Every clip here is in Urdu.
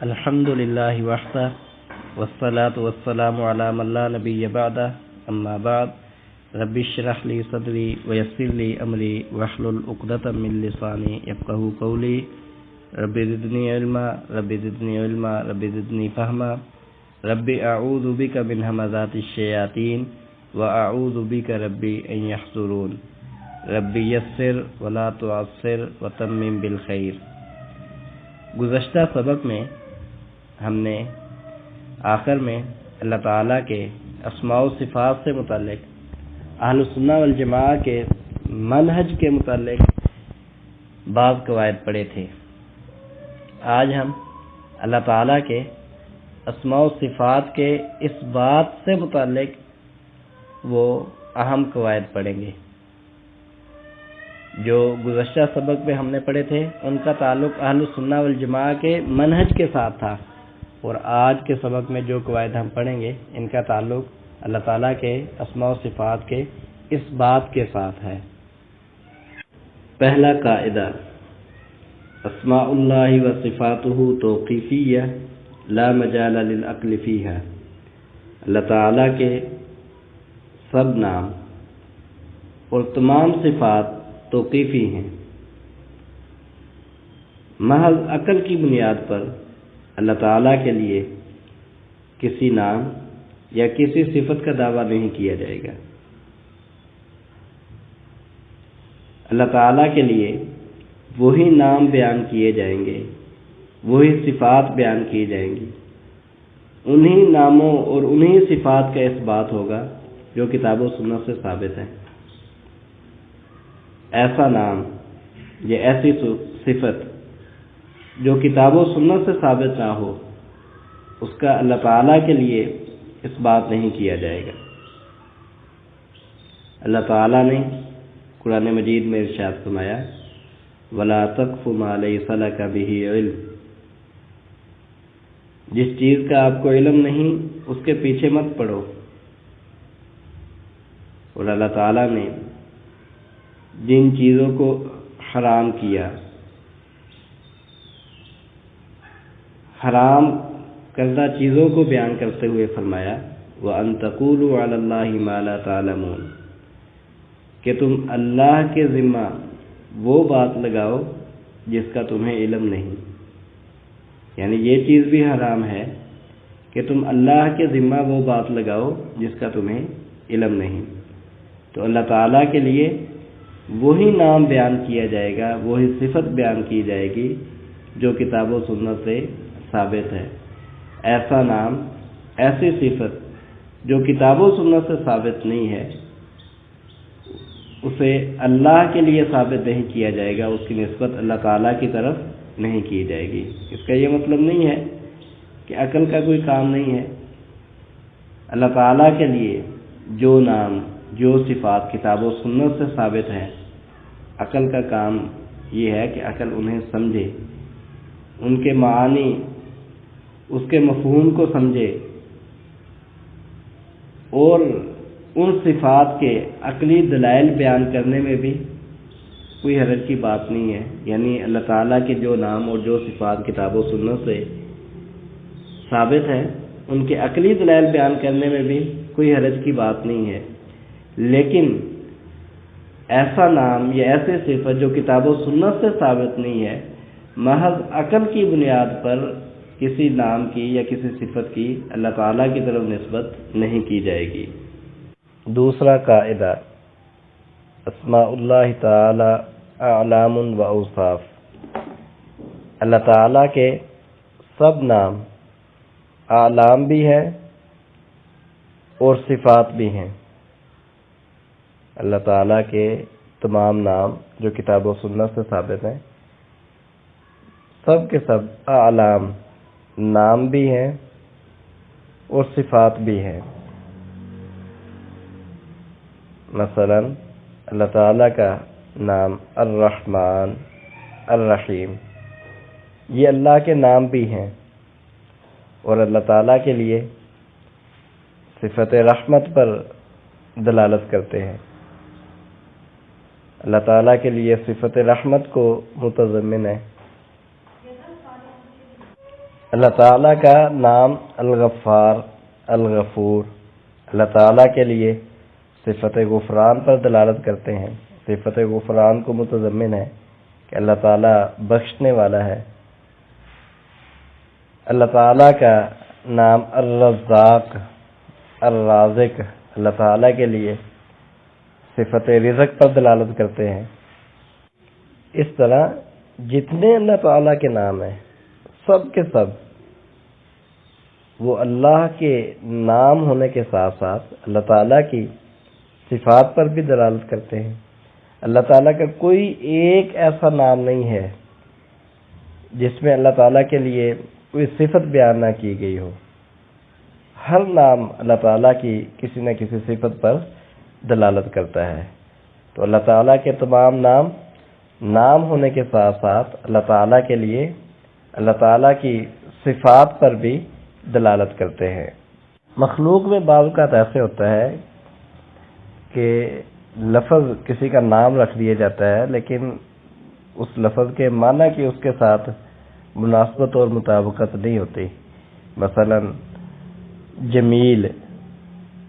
الحمد للہ وحدہ والصلاة والسلام علی من لا نبی بعدہ اما بعد رب اشرح لی صدری ویسر لی امری واحلل عقدۃ من لسانی یفقہوا قولی رب زدنی علما رب زدنی علما رب زدنی فہما رب اعوذ بک من ہمزات الشیاطین واعوذ بک ربی ان یحضرون رب یسر ولا تعسر وتمم بالخیر۔ گزشتہ سبق میں ہم نے آخر میں اللہ تعالیٰ کے اسماء و صفات سے متعلق اہل سنہ والجماعہ کے منہج کے متعلق بعض قواعد پڑھے تھے۔ آج ہم اللہ تعالیٰ کے اسماء و صفات کے اس بات سے متعلق وہ اہم قواعد پڑھیں گے جو گزشتہ سبق میں ہم نے پڑھے تھے۔ ان کا تعلق اہل سنہ والجماعہ کے منہج کے ساتھ تھا، اور آج کے سبق میں جو قواعد ہم پڑھیں گے ان کا تعلق اللہ تعالیٰ کے اسماء و صفات کے اس بات کے ساتھ ہے۔ پہلا قاعدہ، اسماء اللہ و صفاتہ توقیفیہ لا مجال للعقل فیہا۔ اللہ تعالیٰ کے سب نام اور تمام صفات توقیفی ہیں، محض عقل کی بنیاد پر اللہ تعالیٰ کے لیے کسی نام یا کسی صفت کا دعویٰ نہیں کیا جائے گا۔ اللہ تعالیٰ کے لیے وہی نام بیان کیے جائیں گے، وہی صفات بیان کی جائیں گی، انہی ناموں اور انہی صفات کا اس بات ہوگا جو کتاب و سنت سے ثابت ہے۔ ایسا نام یا ایسی صفت جو کتاب و سنت سے ثابت نہ ہو، اس کا اللہ تعالیٰ کے لیے اس بات نہیں کیا جائے گا۔ اللہ تعالیٰ نے قرآن مجید میں ارشاد فرمایا وَلَا تَقْفُ مَا لَيْسَ لَكَ بِهِ عِلْمٌ، جس چیز کا آپ کو علم نہیں اس کے پیچھے مت پڑو۔ اور اللہ تعالیٰ نے جن چیزوں کو حرام کیا، حرام کردہ چیزوں کو بیان کرتے ہوئے فرمایا وَأَن تَقُولُوا عَلَى اللَّهِ مَا لَا تَعْلَمُونَ، کہ تم اللہ کے ذمہ وہ بات لگاؤ جس کا تمہیں علم نہیں۔ یعنی یہ چیز بھی حرام ہے کہ تم اللہ کے ذمہ وہ بات لگاؤ جس کا تمہیں علم نہیں۔ تو اللہ تعالیٰ کے لیے وہی نام بیان کیا جائے گا، وہی صفت بیان کی جائے گی جو کتاب و سنت سے ثابت ہے۔ ایسا نام، ایسی صفت جو کتاب و سنت سے ثابت نہیں ہے، اسے اللہ کے لیے ثابت نہیں کیا جائے گا، اس کی نسبت اللہ تعالیٰ کی طرف نہیں کی جائے گی۔ اس کا یہ مطلب نہیں ہے کہ عقل کا کوئی کام نہیں ہے۔ اللہ تعالیٰ کے لیے جو نام، جو صفات کتاب و سنت سے ثابت ہے، عقل کا کام یہ ہے کہ عقل انہیں سمجھے، ان کے معانی، اس کے مفہوم کو سمجھے، اور ان صفات کے عقلی دلائل بیان کرنے میں بھی کوئی حرج کی بات نہیں ہے۔ یعنی اللہ تعالیٰ کے جو نام اور جو صفات کتاب و سنت سے ثابت ہیں، ان کے عقلی دلائل بیان کرنے میں بھی کوئی حرج کی بات نہیں ہے، لیکن ایسا نام یا ایسے صفت جو کتاب و سنت سے ثابت نہیں ہے، محض عقل کی بنیاد پر کسی نام کی یا کسی صفت کی اللہ تعالیٰ کی طرف نسبت نہیں کی جائے گی۔ دوسرا قاعدہ، اسماء اللہ تعالی اعلام و اوصاف۔ اللہ تعالیٰ کے سب نام اعلام بھی ہیں اور صفات بھی ہیں۔ اللہ تعالیٰ کے تمام نام جو کتاب و سنت سے ثابت ہیں، سب کے سب اعلام، نام بھی ہیں اور صفات بھی ہیں۔ مثلا اللہ تعالیٰ کا نام الرحمن، الرحیم، یہ اللہ کے نام بھی ہیں، اور اللہ تعالیٰ کے لیے صفت رحمت پر دلالت کرتے ہیں۔ اللہ تعالیٰ کے لیے صفت رحمت کو متضمن ہے۔ اللہ تعالیٰ کا نام الغفار، الغفور اللہ تعالیٰ کے لیے صفت غفران پر دلالت کرتے ہیں۔ صفت غفران کو متضمن ہے کہ اللہ تعالیٰ بخشنے والا ہے۔ اللہ تعالیٰ کا نام الرزاق، الرازق اللہ تعالیٰ کے لیے صفت رزق پر دلالت کرتے ہیں۔ اس طرح جتنے اللہ تعالیٰ کے نام ہیں سب کے سب وہ اللہ کے نام ہونے کے ساتھ ساتھ اللہ تعالیٰ کی صفات پر بھی دلالت کرتے ہیں۔ اللہ تعالیٰ کا کوئی ایک ایسا نام نہیں ہے جس میں اللہ تعالیٰ کے لیے کوئی صفت بیان نہ کی گئی ہو۔ ہر نام اللہ تعالیٰ کی کسی نہ کسی صفت پر دلالت کرتا ہے۔ تو اللہ تعالیٰ کے تمام نام ہونے کے ساتھ ساتھ اللہ تعالیٰ کے لیے اللہ تعالیٰ کی صفات پر بھی دلالت کرتے ہیں۔ مخلوق میں بعض اوقات ایسے ہوتا ہے کہ لفظ کسی کا نام رکھ دیا جاتا ہے لیکن اس لفظ کے معنی کی اس کے ساتھ مناسبت اور مطابقت نہیں ہوتی۔ مثلا جمیل،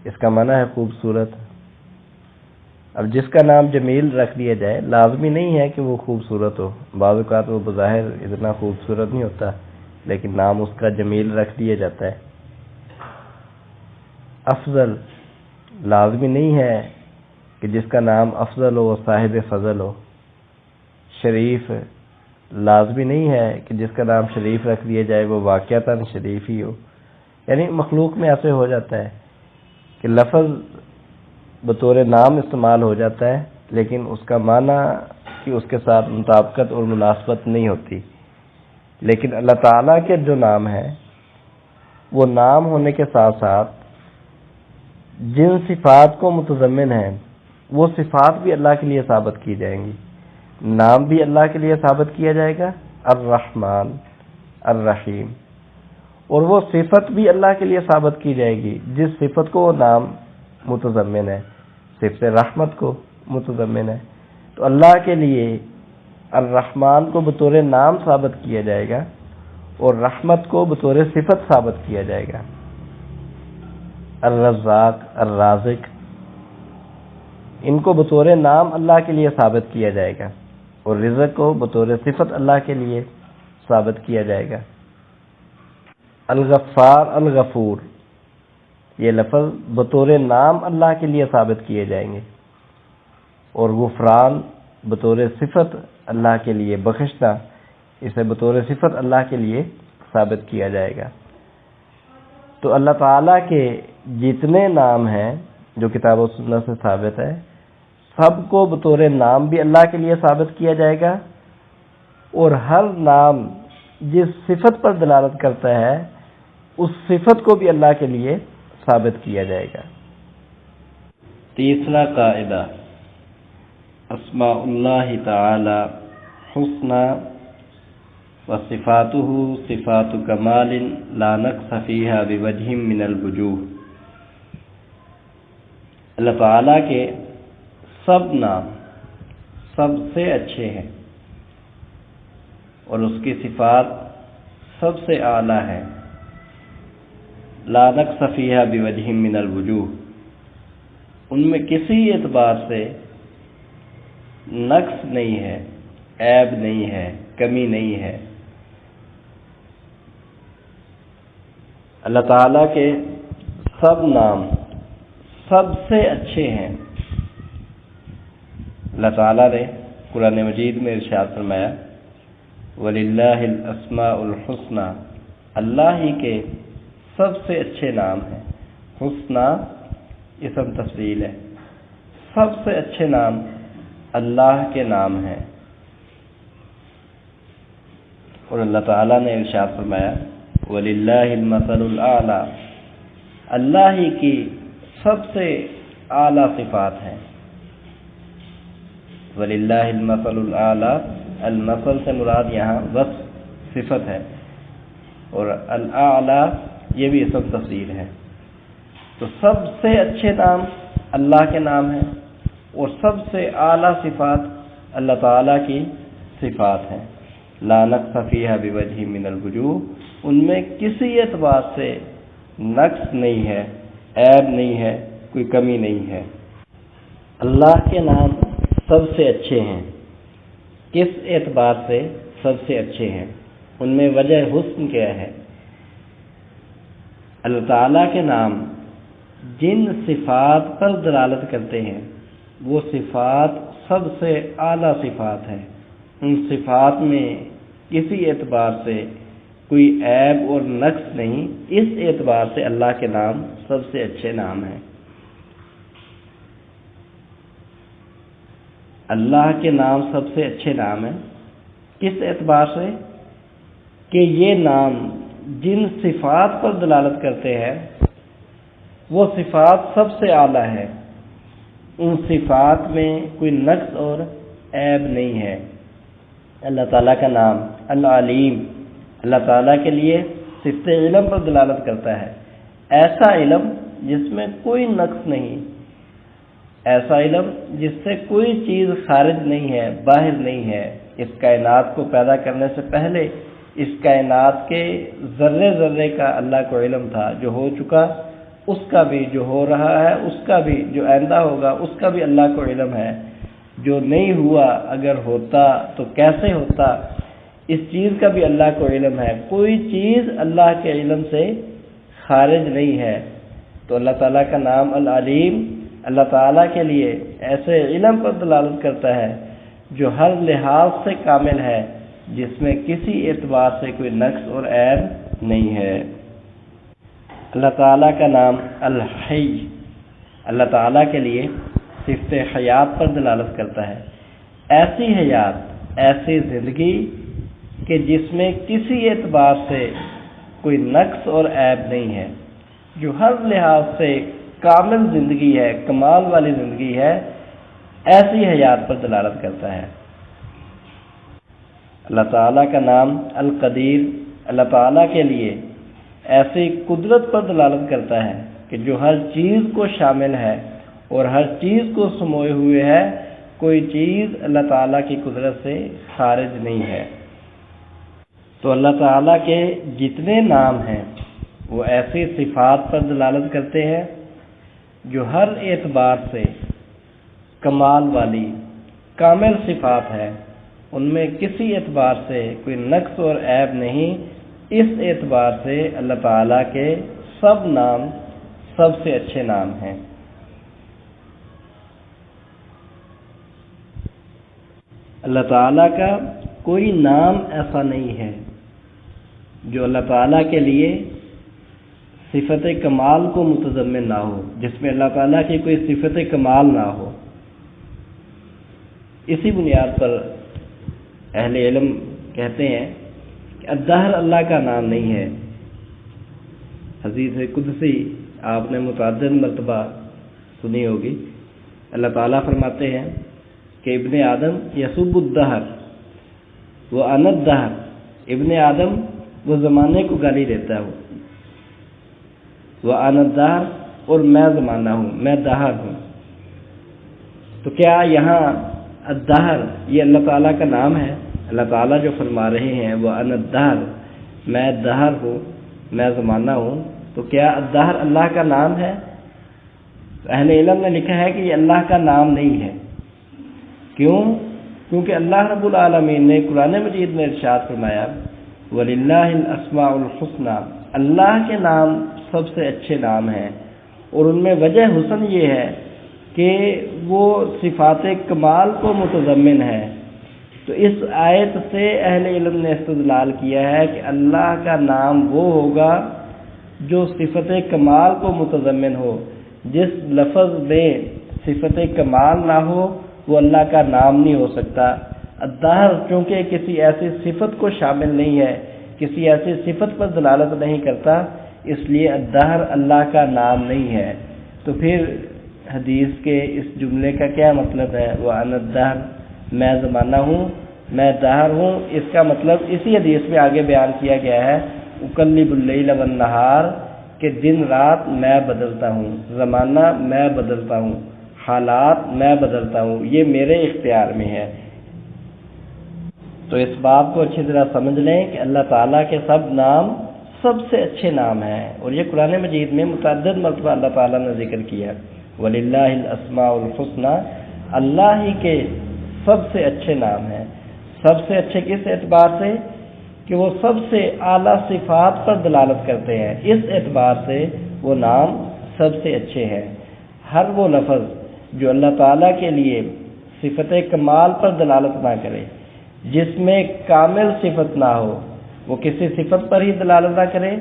اس کا معنی ہے خوبصورت۔ اب جس کا نام جمیل رکھ دیا جائے لازمی نہیں ہے کہ وہ خوبصورت ہو، بعض اوقات وہ بظاہر اتنا خوبصورت نہیں ہوتا لیکن نام اس کا جمیل رکھ دیا جاتا ہے۔ افضل، لازمی نہیں ہے کہ جس کا نام افضل ہو وہ صاحب فضل ہو۔ شریف، لازمی نہیں ہے کہ جس کا نام شریف رکھ دیا جائے وہ واقعتاً شریف ہی ہو۔ یعنی مخلوق میں ایسے ہو جاتا ہے کہ لفظ بطور نام استعمال ہو جاتا ہے لیکن اس کا معنی کہ اس کے ساتھ مطابقت اور مناسبت نہیں ہوتی۔ لیکن اللہ تعالیٰ کے جو نام ہیں وہ نام ہونے کے ساتھ ساتھ جن صفات کو متضمن ہیں وہ صفات بھی اللہ کے لیے ثابت کی جائیں گی۔ نام بھی اللہ کے لیے ثابت کیا جائے گا، الرحمن، الرحیم، اور وہ صفت بھی اللہ کے لیے ثابت کی جائے گی جس صفت کو وہ نام متضمن ہے، صفت رحمت کو متضمن ہے۔ تو اللہ کے لیے الرحمن کو بطور نام ثابت کیا جائے گا اور رحمت کو بطور صفت ثابت کیا جائے گا۔ الرزاق، الرازق، ان کو بطور نام اللہ کے لیے ثابت کیا جائے گا اور رزق کو بطور صفت اللہ کے لیے ثابت کیا جائے گا۔ الغفار، الغفور، یہ لفظ بطور نام اللہ کے لیے ثابت کیے جائیں گے اور غفران بطور صفت اللہ کے لیے، بخشنا، اسے بطور صفت اللہ کے لیے ثابت کیا جائے گا۔ تو اللہ تعالیٰ کے جتنے نام ہیں جو کتاب و سنت سے ثابت ہے سب کو بطور نام بھی اللہ کے لیے ثابت کیا جائے گا اور ہر نام جس صفت پر دلالت کرتا ہے اس صفت کو بھی اللہ کے لیے ثابت کیا جائے گا۔ تیسرا قاعدہ، اسماء اللہ تعالی حسنى وصفاتہ صفات کمال لا نقص فیہا بوجہ من الوجوہ۔ اللہ تعالیٰ کے سب نام سب سے اچھے ہیں اور اس کی صفات سب سے اعلیٰ ہیں، لا نقص فیہا بوجہ من الوجوہ، ان میں کسی اعتبار سے نقص نہیں ہے، عیب نہیں ہے، کمی نہیں ہے۔ اللہ تعالیٰ کے سب نام سب سے اچھے ہیں۔ اللہ تعالیٰ نے قرآن مجید میں ارشاد فرمایا وَلِلَّهِ الْأَسْمَاءُ الْحُسْنَى، اللہ ہی کے سب سے اچھے نام ہیں۔ حسنى اسم تفضیل ہے، سب سے اچھے نام اللہ کے نام ہیں۔ اور اللہ تعالیٰ نے ارشاد فرمایا وَلِلَّهِ الْمَثَلُ الْأَعْلَى، اللہ ہی کی سب سے اعلیٰ صفات ہیں۔ وَلِلَّهِ الْمَثَلُ الْأَعْلَى، المثل سے مراد یہاں وصف صفت ہے اور الاعلیٰ یہ بھی اسم تفضیل ہے۔ تو سب سے اچھے نام اللہ کے نام ہیں اور سب سے اعلیٰ صفات اللہ تعالیٰ کی صفات ہیں۔ لا نقص فیہا بوجہ من الوجوہ، ان میں کسی اعتبار سے نقص نہیں ہے، عیب نہیں ہے، کوئی کمی نہیں ہے۔ اللہ کے نام سب سے اچھے ہیں۔ کس اعتبار سے سب سے اچھے ہیں؟ ان میں وجہ حسن کیا ہے؟ اللہ تعالیٰ کے نام جن صفات پر دلالت کرتے ہیں وہ صفات سب سے اعلیٰ صفات ہیں۔ ان صفات میں کسی اعتبار سے کوئی عیب اور نقص نہیں، اس اعتبار سے اللہ کے نام سب سے اچھے نام ہیں۔ اللہ کے نام سب سے اچھے نام ہیں کس اعتبار سے؟ کہ یہ نام جن صفات پر دلالت کرتے ہیں وہ صفات سب سے اعلیٰ ہے، ان صفات میں کوئی نقص اور عیب نہیں ہے۔ اللہ تعالیٰ کا نام العلیم اللہ تعالیٰ کے لیے صفت علم پر دلالت کرتا ہے، ایسا علم جس میں کوئی نقص نہیں، ایسا علم جس سے کوئی چیز خارج نہیں ہے، باہر نہیں ہے۔ اس کائنات کو پیدا کرنے سے پہلے اس کائنات کے ذرے ذرے کا اللہ کو علم تھا، جو ہو چکا اس کا بھی، جو ہو رہا ہے اس کا بھی، جو آئندہ ہوگا اس کا بھی اللہ کو علم ہے۔ جو نہیں ہوا اگر ہوتا تو کیسے ہوتا، اس چیز کا بھی اللہ کو علم ہے۔ کوئی چیز اللہ کے علم سے خارج نہیں ہے۔ تو اللہ تعالیٰ کا نام العلیم اللہ تعالیٰ کے لیے ایسے علم پر دلالت کرتا ہے جو ہر لحاظ سے کامل ہے، جس میں کسی اعتبار سے کوئی نقص اور عیب نہیں ہے۔ اللہ تعالیٰ کا نام الحی اللہ تعالیٰ کے لیے صفت حیات پر دلالت کرتا ہے، ایسی حیات، ایسی زندگی کہ جس میں کسی اعتبار سے کوئی نقص اور عیب نہیں ہے، جو ہر لحاظ سے کامل زندگی ہے، کمال والی زندگی ہے، ایسی حیات پر دلالت کرتا ہے۔ اللہ تعالیٰ کا نام القدیر اللہ تعالیٰ کے لیے ایسی قدرت پر دلالت کرتا ہے کہ جو ہر چیز کو شامل ہے اور ہر چیز کو سموئے ہوئے ہے، کوئی چیز اللہ تعالیٰ کی قدرت سے خارج نہیں ہے۔ تو اللہ تعالیٰ کے جتنے نام ہیں وہ ایسی صفات پر دلالت کرتے ہیں جو ہر اعتبار سے کمال والی کامل صفات ہے، ان میں کسی اعتبار سے کوئی نقص اور عیب نہیں۔ اس اعتبار سے اللہ تعالیٰ کے سب نام سب سے اچھے نام ہیں۔ اللہ تعالیٰ کا کوئی نام ایسا نہیں ہے جو اللہ تعالیٰ کے لیے صفت کمال کو متضمن نہ ہو، جس میں اللہ تعالیٰ کی کوئی صفت کمال نہ ہو۔ اسی بنیاد پر اہل علم کہتے ہیں کہ الدہر اللہ کا نام نہیں ہے۔ حدیث قدسی آپ نے متعدد مرتبہ سنی ہوگی، اللہ تعالیٰ فرماتے ہیں کہ ابن آدم یسب الدہر وَأَنَا الدَّهْرُ، ابن آدم وہ زمانے کو گالی دیتا ہے، وَأَنَا الدَّهْرُ، اور میں زمانہ ہوں، میں دہر ہوں۔ تو کیا یہاں الدہر یہ اللہ تعالیٰ کا نام ہے؟ اللہ تعالیٰ جو فرما رہے ہیں وَأَنَا الدَّهْرُ، میں دہر ہوں، میں زمانہ ہوں، تو کیا الدہر اللہ کا نام ہے؟ تو اہل علم نے لکھا ہے کہ یہ اللہ کا نام نہیں ہے۔ کیوں؟ کیونکہ اللہ رب العالمین نے قرآن مجید میں ارشاد فرمایا وَلِلَّهِ الْأَسْمَاءُ الْحُسْنَى، اللہ کے نام سب سے اچھے نام ہیں، اور ان میں وجہ حسن یہ ہے کہ وہ صفات کمال کو متضمن ہے۔ تو اس آیت سے اہل علم نے استدلال کیا ہے کہ اللہ کا نام وہ ہوگا جو صفت کمال کو متضمن ہو۔ جس لفظ میں صفت کمال نہ ہو وہ اللہ کا نام نہیں ہو سکتا۔ الدہر چونکہ کسی ایسی صفت کو شامل نہیں ہے، کسی ایسی صفت پر دلالت نہیں کرتا، اس لیے الدہر اللہ کا نام نہیں ہے۔ تو پھر حدیث کے اس جملے کا کیا مطلب ہے؟ وَأَنَا الدَّهْرُ، میں زمانہ ہوں، میں دہر ہوں، اس کا مطلب اسی حدیث میں آگے بیان کیا گیا ہے اُقَلِّبُ اللَّيْلَ وَالنَّهَارَ، کہ دن رات میں بدلتا ہوں، زمانہ میں بدلتا ہوں، حالات میں بدلتا ہوں، یہ میرے اختیار میں ہے۔ تو اس بات کو اچھی طرح سمجھ لیں کہ اللہ تعالیٰ کے سب نام سب سے اچھے نام ہیں، اور یہ قرآن مجید میں متعدد مرتبہ اللہ تعالیٰ نے ذکر کیا، وَلِلَّهِ الْأَسْمَاءُ الْحُسْنَى، اللہ ہی کے سب سے اچھے نام ہیں۔ سب سے اچھے کس اعتبار سے؟ کہ وہ سب سے اعلیٰ صفات پر دلالت کرتے ہیں، اس اعتبار سے وہ نام سب سے اچھے ہیں۔ ہر وہ لفظ جو اللہ تعالیٰ کے لیے صفت کمال پر دلالت نہ کرے، جس میں کامل صفت نہ ہو، وہ کسی صفت پر ہی دلالت نہ کرے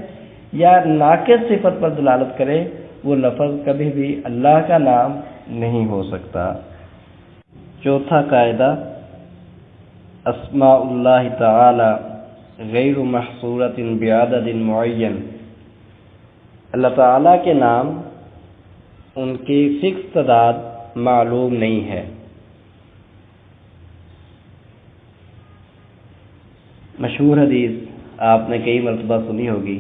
یا ناقص صفت پر دلالت کرے، وہ لفظ کبھی بھی اللہ کا نام نہیں ہو سکتا۔ چوتھا قاعدہ، اسماء اللہ تعالی غیر محصورۃ بعدد معین، اللہ تعالیٰ کے نام ان کی فکس تعداد معلوم نہیں ہے۔ مشہور حدیث آپ نے کئی مرتبہ سنی ہوگی،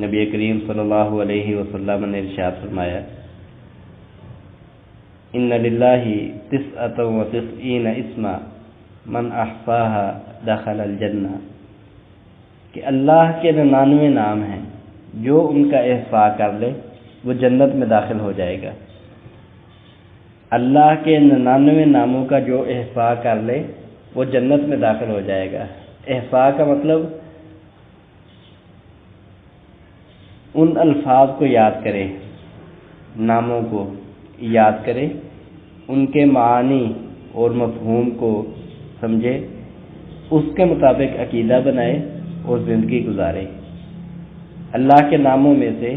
نبی کریم صلی اللہ علیہ وسلم نے ارشاد فرمایا، ان للہ 99 اسما من احصاها دخل الجنہ، کہ اللہ کے 99 نام ہیں، جو ان کا احصاء کر لے وہ جنت میں داخل ہو جائے گا۔ اللہ کے 99 ناموں کا جو احصاء کر لے وہ جنت میں داخل ہو جائے گا۔ احصاء کا مطلب ان الفاظ کو یاد کرے، ناموں کو یاد کرے، ان کے معانی اور مفہوم کو سمجھے، اس کے مطابق عقیدہ بنائے اور زندگی گزارے۔ اللہ کے ناموں میں سے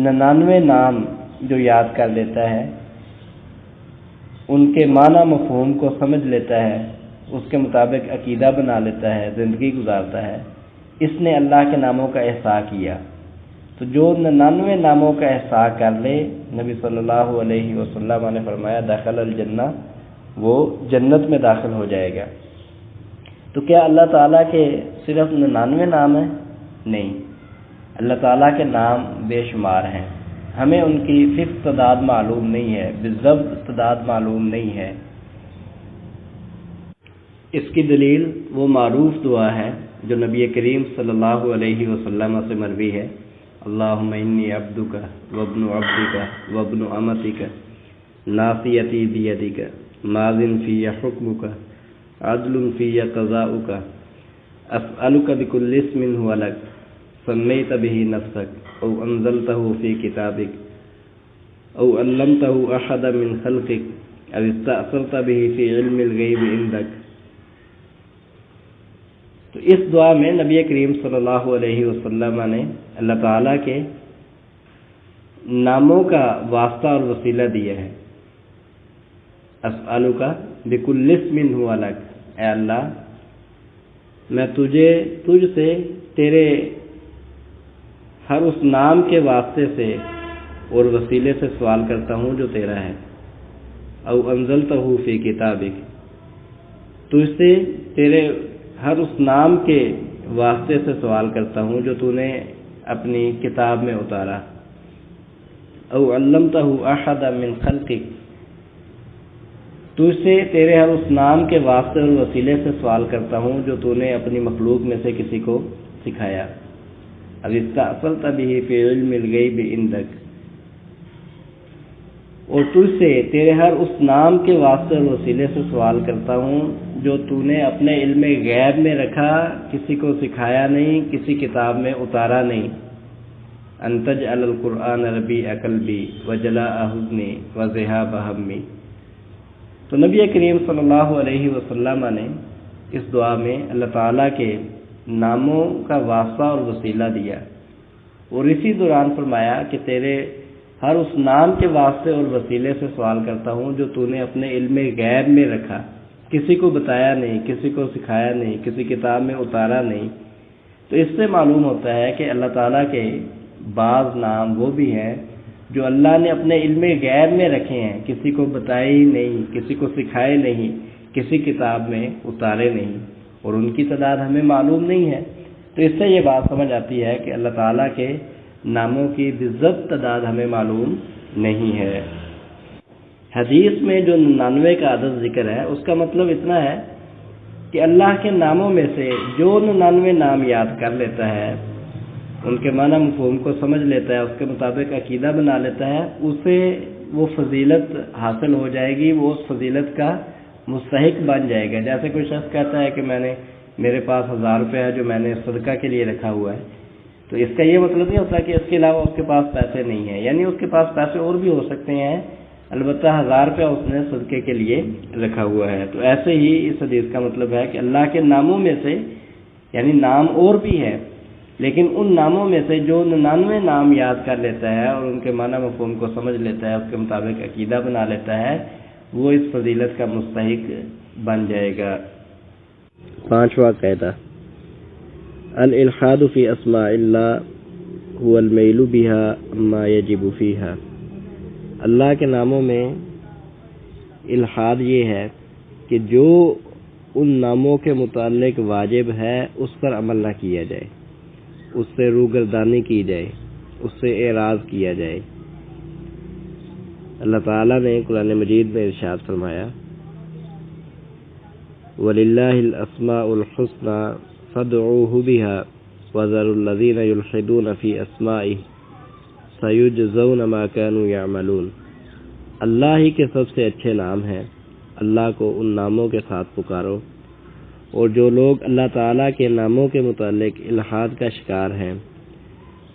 99 نام جو یاد کر لیتا ہے، ان کے معنی مفہوم کو سمجھ لیتا ہے، اس کے مطابق عقیدہ بنا لیتا ہے، زندگی گزارتا ہے، اس نے اللہ کے ناموں کا احصاء کیا۔ تو جو 99 ناموں کا احصاء کر لے، نبی صلی اللہ علیہ وسلم نے فرمایا دخل الجنہ، وہ جنت میں داخل ہو جائے گا۔ تو کیا اللہ تعالیٰ کے صرف 99 نام ہیں؟ نہیں، اللہ تعالیٰ کے نام بے شمار ہیں، ہمیں ان کی فکس تعداد معلوم نہیں ہے، بالضبط تعداد معلوم نہیں ہے۔ اس کی دلیل وہ معروف دعا ہے جو نبی کریم صلی اللہ علیہ وسلم سے مروی ہے، اللہم انی عبدک وابن عبدک وابن امتک ناصیتی بیدک ماض فی حکمک عدل فی قضاؤک اسألک بکل اسم هو لک سمیت به نفسک او انزلتہ فی کتابک او علمتہ احدا من خلقک او استأثرت به فی علم الغیب عندک۔ تو اس دعا میں نبی کریم صلی اللہ علیہ وسلم نے اللہ تعالیٰ کے ناموں کا واسطہ اور وسیلہ دیا ہے۔ اسألک بکل اسم هو لک، اے اللہ میں تجھ سے تیرے ہر اس نام کے واسطے سے اور وسیلے سے سوال کرتا ہوں جو تیرا ہے۔ او انزلتہ فی کتابک، تجھ سے تیرے ہر اس نام کے واسطے سے سوال کرتا ہوں جو تو نے اپنی کتاب میں اتارا۔ او علمتہ احدا من خلقک، تجھ سے تیرے ہر اس نام کے واسطے اور وسیلے سے سوال کرتا ہوں جو تو نے اپنی مخلوق میں سے کسی کو سکھایا۔ اب استأثرت به فی علم الغیب عندک، اور تجھ سے تیرے ہر اس نام کے واسطے اور وسیلے سے سوال کرتا ہوں جو تو نے اپنے علم غیب میں رکھا، کسی کو سکھایا نہیں، کسی کتاب میں اتارا نہیں۔ ان تجعل القرآن ربیع قلبی وجلاء حزنی وذہاب ہمی۔ تو نبی کریم صلی اللہ علیہ وسلم نے اس دعا میں اللہ تعالیٰ کے ناموں کا واسطہ اور وسیلہ دیا، اور اسی دوران فرمایا کہ تیرے ہر اس نام کے واسطے اور وسیلے سے سوال کرتا ہوں جو تو نے اپنے علم غیب میں رکھا، کسی کو بتایا نہیں، کسی کو سکھایا نہیں، کسی کتاب میں اتارا نہیں۔ تو اس سے معلوم ہوتا ہے کہ اللہ تعالیٰ کے بعض نام وہ بھی ہیں جو اللہ نے اپنے علم غیب میں رکھے ہیں، کسی کو بتائے ہی نہیں، کسی کو سکھائے نہیں، کسی کتاب میں اتارے نہیں، اور ان کی تعداد ہمیں معلوم نہیں ہے۔ تو اس سے یہ بات سمجھ آتی ہے کہ اللہ تعالیٰ کے ناموں کی بالضبط تعداد ہمیں معلوم نہیں ہے۔ حدیث میں جو 99 کا عدد ذکر ہے، اس کا مطلب اتنا ہے کہ کہ اللہ کے ناموں میں سے جو 99 نام یاد کر لیتا ہے، ان کے معنی مفہوم کو سمجھ لیتا ہے، اس کے مطابق عقیدہ بنا لیتا ہے، اسے وہ فضیلت حاصل ہو جائے گی، وہ اس فضیلت کا مستحق بن جائے گا۔ جیسے کوئی شخص کہتا ہے کہ میرے پاس 1000 روپے ہے جو میں نے صدقہ کے لیے رکھا ہوا ہے، تو اس کا یہ مطلب نہیں ہوتا کہ اس کے علاوہ اس کے پاس پیسے نہیں ہیں، یعنی اس کے پاس پیسے اور بھی ہو سکتے ہیں، البتہ 1000 روپیہ اس نے صدقے کے لیے رکھا ہوا ہے۔ تو ایسے ہی اس حدیث کا مطلب ہے کہ اللہ کے ناموں میں سے، یعنی نام اور بھی ہے، لیکن ان ناموں میں سے جو 99 نام یاد کر لیتا ہے اور ان کے معنی مفہوم کو سمجھ لیتا ہے، اس کے مطابق عقیدہ بنا لیتا ہے، وہ اس فضیلت کا مستحق بن جائے گا۔ 5واں قاعدہ، الالحاد فی اسماء اللہ هو المیل بها ما یجب فیها۔ اللہ کے ناموں میں الحاد یہ ہے کہ جو ان ناموں کے متعلق واجب ہے اس پر عمل نہ کیا جائے، اس سے روگردانی کی جائے، اس سے اعراض کیا جائے۔ اللہ تعالیٰ نے قرآن مجید میں ارشاد فرمایا، وَلِلَّهِ الْأَسْمَاءُ الْحُسْنَى فَادْعُوهُ بِهَا وَذَرُوا الَّذِينَ يُلْحِدُونَ فِي أَسْمَائِهِ سَيُجْزَوْنَ مَا كَانُوا يَعْمَلُونَ۔ اللہ ہی کے سب سے اچھے نام ہیں، اللہ کو ان ناموں کے ساتھ پکارو، اور جو لوگ اللہ تعالیٰ کے ناموں کے متعلق الحاد کا شکار ہیں،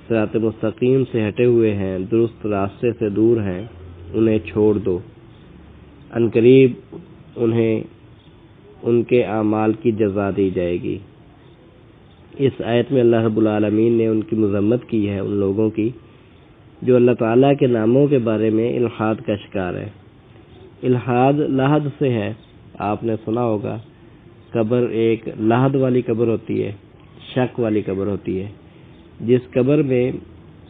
صراط مستقیم سے ہٹے ہوئے ہیں، درست راستے سے دور ہیں، انہیں چھوڑ دو، عنقریب انہیں ان کے اعمال کی جزا دی جائے گی۔ اس آیت میں اللہ رب العالمین نے ان کی مذمت کی ہے، ان لوگوں کی جو اللہ تعالیٰ کے ناموں کے بارے میں الحاد کا شکار ہے۔ الحاد لحد سے ہے، آپ نے سنا ہوگا، قبر ایک لحد والی قبر ہوتی ہے، شک والی قبر ہوتی ہے، جس قبر میں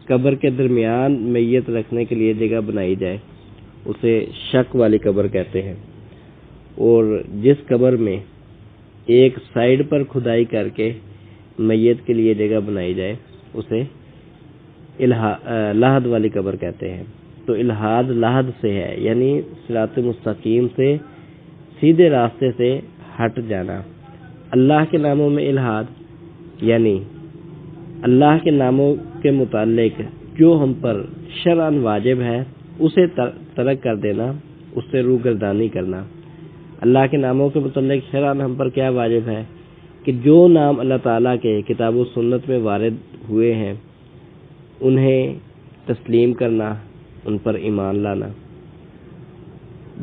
قبر کے درمیان میت رکھنے کے لیے جگہ بنائی جائے اسے شک والی قبر کہتے ہیں، اور جس قبر میں ایک سائیڈ پر کھدائی کر کے میت کے لیے جگہ بنائی جائے اسے لحد والی قبر کہتے ہیں۔ تو الحاد لحد سے ہے، یعنی صراط مستقیم سے، سیدھے راستے سے ہٹ جانا۔ اللہ کے ناموں میں الحاد یعنی اللہ کے ناموں کے متعلق جو ہم پر شرعاً واجب ہے اسے ترک کر دینا، اس سے روگردانی کرنا۔ اللہ کے ناموں کے متعلق شرعاً ہم پر کیا واجب ہے کہ جو نام اللہ تعالیٰ کے کتاب و سنت میں وارد ہوئے ہیں انہیں تسلیم کرنا، ان پر ایمان لانا۔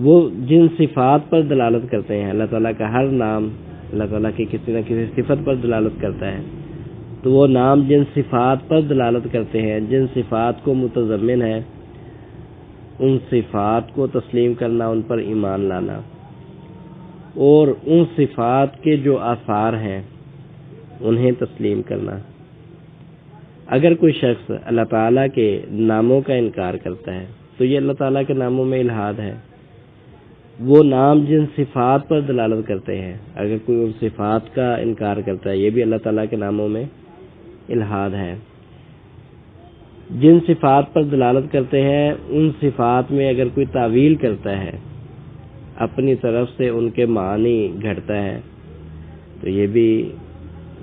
وہ جن صفات پر دلالت کرتے ہیں، اللہ تعالیٰ کا ہر نام اللہ تعالیٰ کی کسی نہ کسی صفت پر دلالت کرتا ہے، تو وہ نام جن صفات پر دلالت کرتے ہیں، جن صفات کو متضمن ہے، ان صفات کو تسلیم کرنا، ان پر ایمان لانا، اور ان صفات کے جو آثار ہیں انہیں تسلیم کرنا۔ اگر کوئی شخص اللہ تعالیٰ کے ناموں کا انکار کرتا ہے تو یہ اللہ تعالیٰ کے ناموں میں الحاد ہے۔ وہ نام جن صفات پر دلالت کرتے ہیں، اگر کوئی ان صفات کا انکار کرتا ہے یہ بھی اللہ تعالیٰ کے ناموں میں الحاد ہے۔ جن صفات پر دلالت کرتے ہیں ان صفات میں اگر کوئی تعویل کرتا ہے، اپنی طرف سے ان کے معنی گھڑتا ہے، تو یہ بھی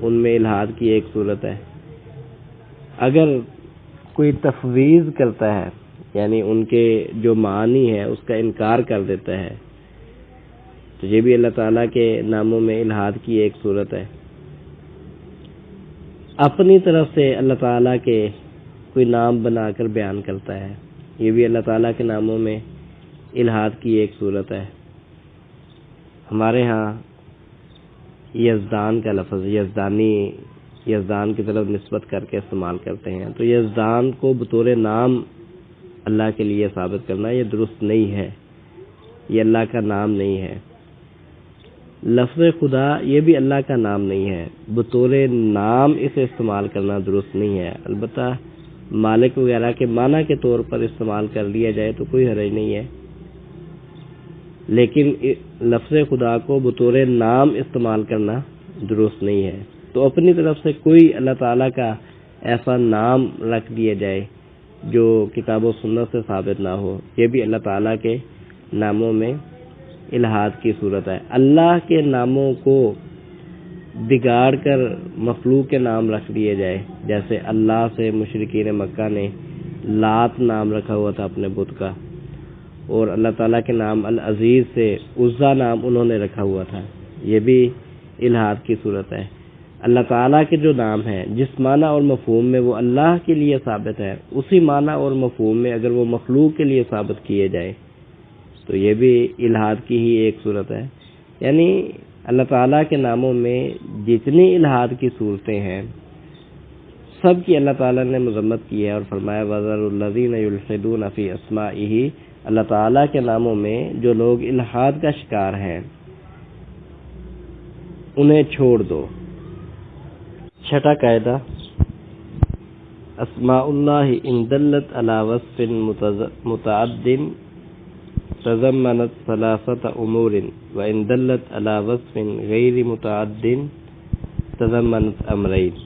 ان میں الحاد کی ایک صورت ہے۔ اگر کوئی تفویض کرتا ہے، یعنی ان کے جو معنی ہے اس کا انکار کر دیتا ہے، تو یہ بھی اللہ تعالیٰ کے ناموں میں الحاد کی ایک صورت ہے۔ اپنی طرف سے اللہ تعالیٰ کے کوئی نام بنا کر بیان کرتا ہے، یہ بھی اللہ تعالیٰ کے ناموں میں الحاد کی ایک صورت ہے۔ ہمارے ہاں یزدان کا لفظ یزدان کی طرف نسبت کر کے استعمال کرتے ہیں، تو یزدان کو بطور نام اللہ کے لیے ثابت کرنا یہ درست نہیں ہے، یہ اللہ کا نام نہیں ہے۔ لفظ خدا یہ بھی اللہ کا نام نہیں ہے، بطور نام اسے استعمال کرنا درست نہیں ہے۔ البتہ مالک وغیرہ کے معنی کے طور پر استعمال کر لیا جائے تو کوئی حرج نہیں ہے، لیکن لفظ خدا کو بطور نام استعمال کرنا درست نہیں ہے۔ تو اپنی طرف سے کوئی اللہ تعالیٰ کا ایسا نام رکھ دیا جائے جو کتاب و سنت سے ثابت نہ ہو، یہ بھی اللہ تعالیٰ کے ناموں میں الحاد کی صورت ہے۔ اللہ کے ناموں کو بگاڑ کر مخلوق کے نام رکھ دیے جائے، جیسے اللہ سے مشرکین مکہ نے لات نام رکھا ہوا تھا اپنے بت کا، اور اللہ تعالیٰ کے نام العزیز سے عزا نام انہوں نے رکھا ہوا تھا، یہ بھی الہاد کی صورت ہے۔ اللہ تعالیٰ کے جو نام ہیں جس معنی اور مفہوم میں وہ اللہ کے لیے ثابت ہے، اسی معنی اور مفہوم میں اگر وہ مخلوق کے لیے ثابت کیے جائے تو یہ بھی الہاد کی ہی ایک صورت ہے۔ یعنی اللہ تعالیٰ کے ناموں میں جتنی الہاد کی صورتیں ہیں سب کی اللہ تعالیٰ نے مذمت کی ہے اور فرمایا وَذَرُوا الَّذِينَ يُلْحِدُونَ فِي أَسْمَائِهِ، اللہ تعالیٰ کے ناموں میں جو لوگ الہاد کا شکار ہیں انہیں چھوڑ دو۔ چھٹا قاعدہ، اسماء اللہ ان دلت علی وصف متعد تضمنت ثلاثة امور وان دلت علی وصف غیر متعد تضمنت امرین۔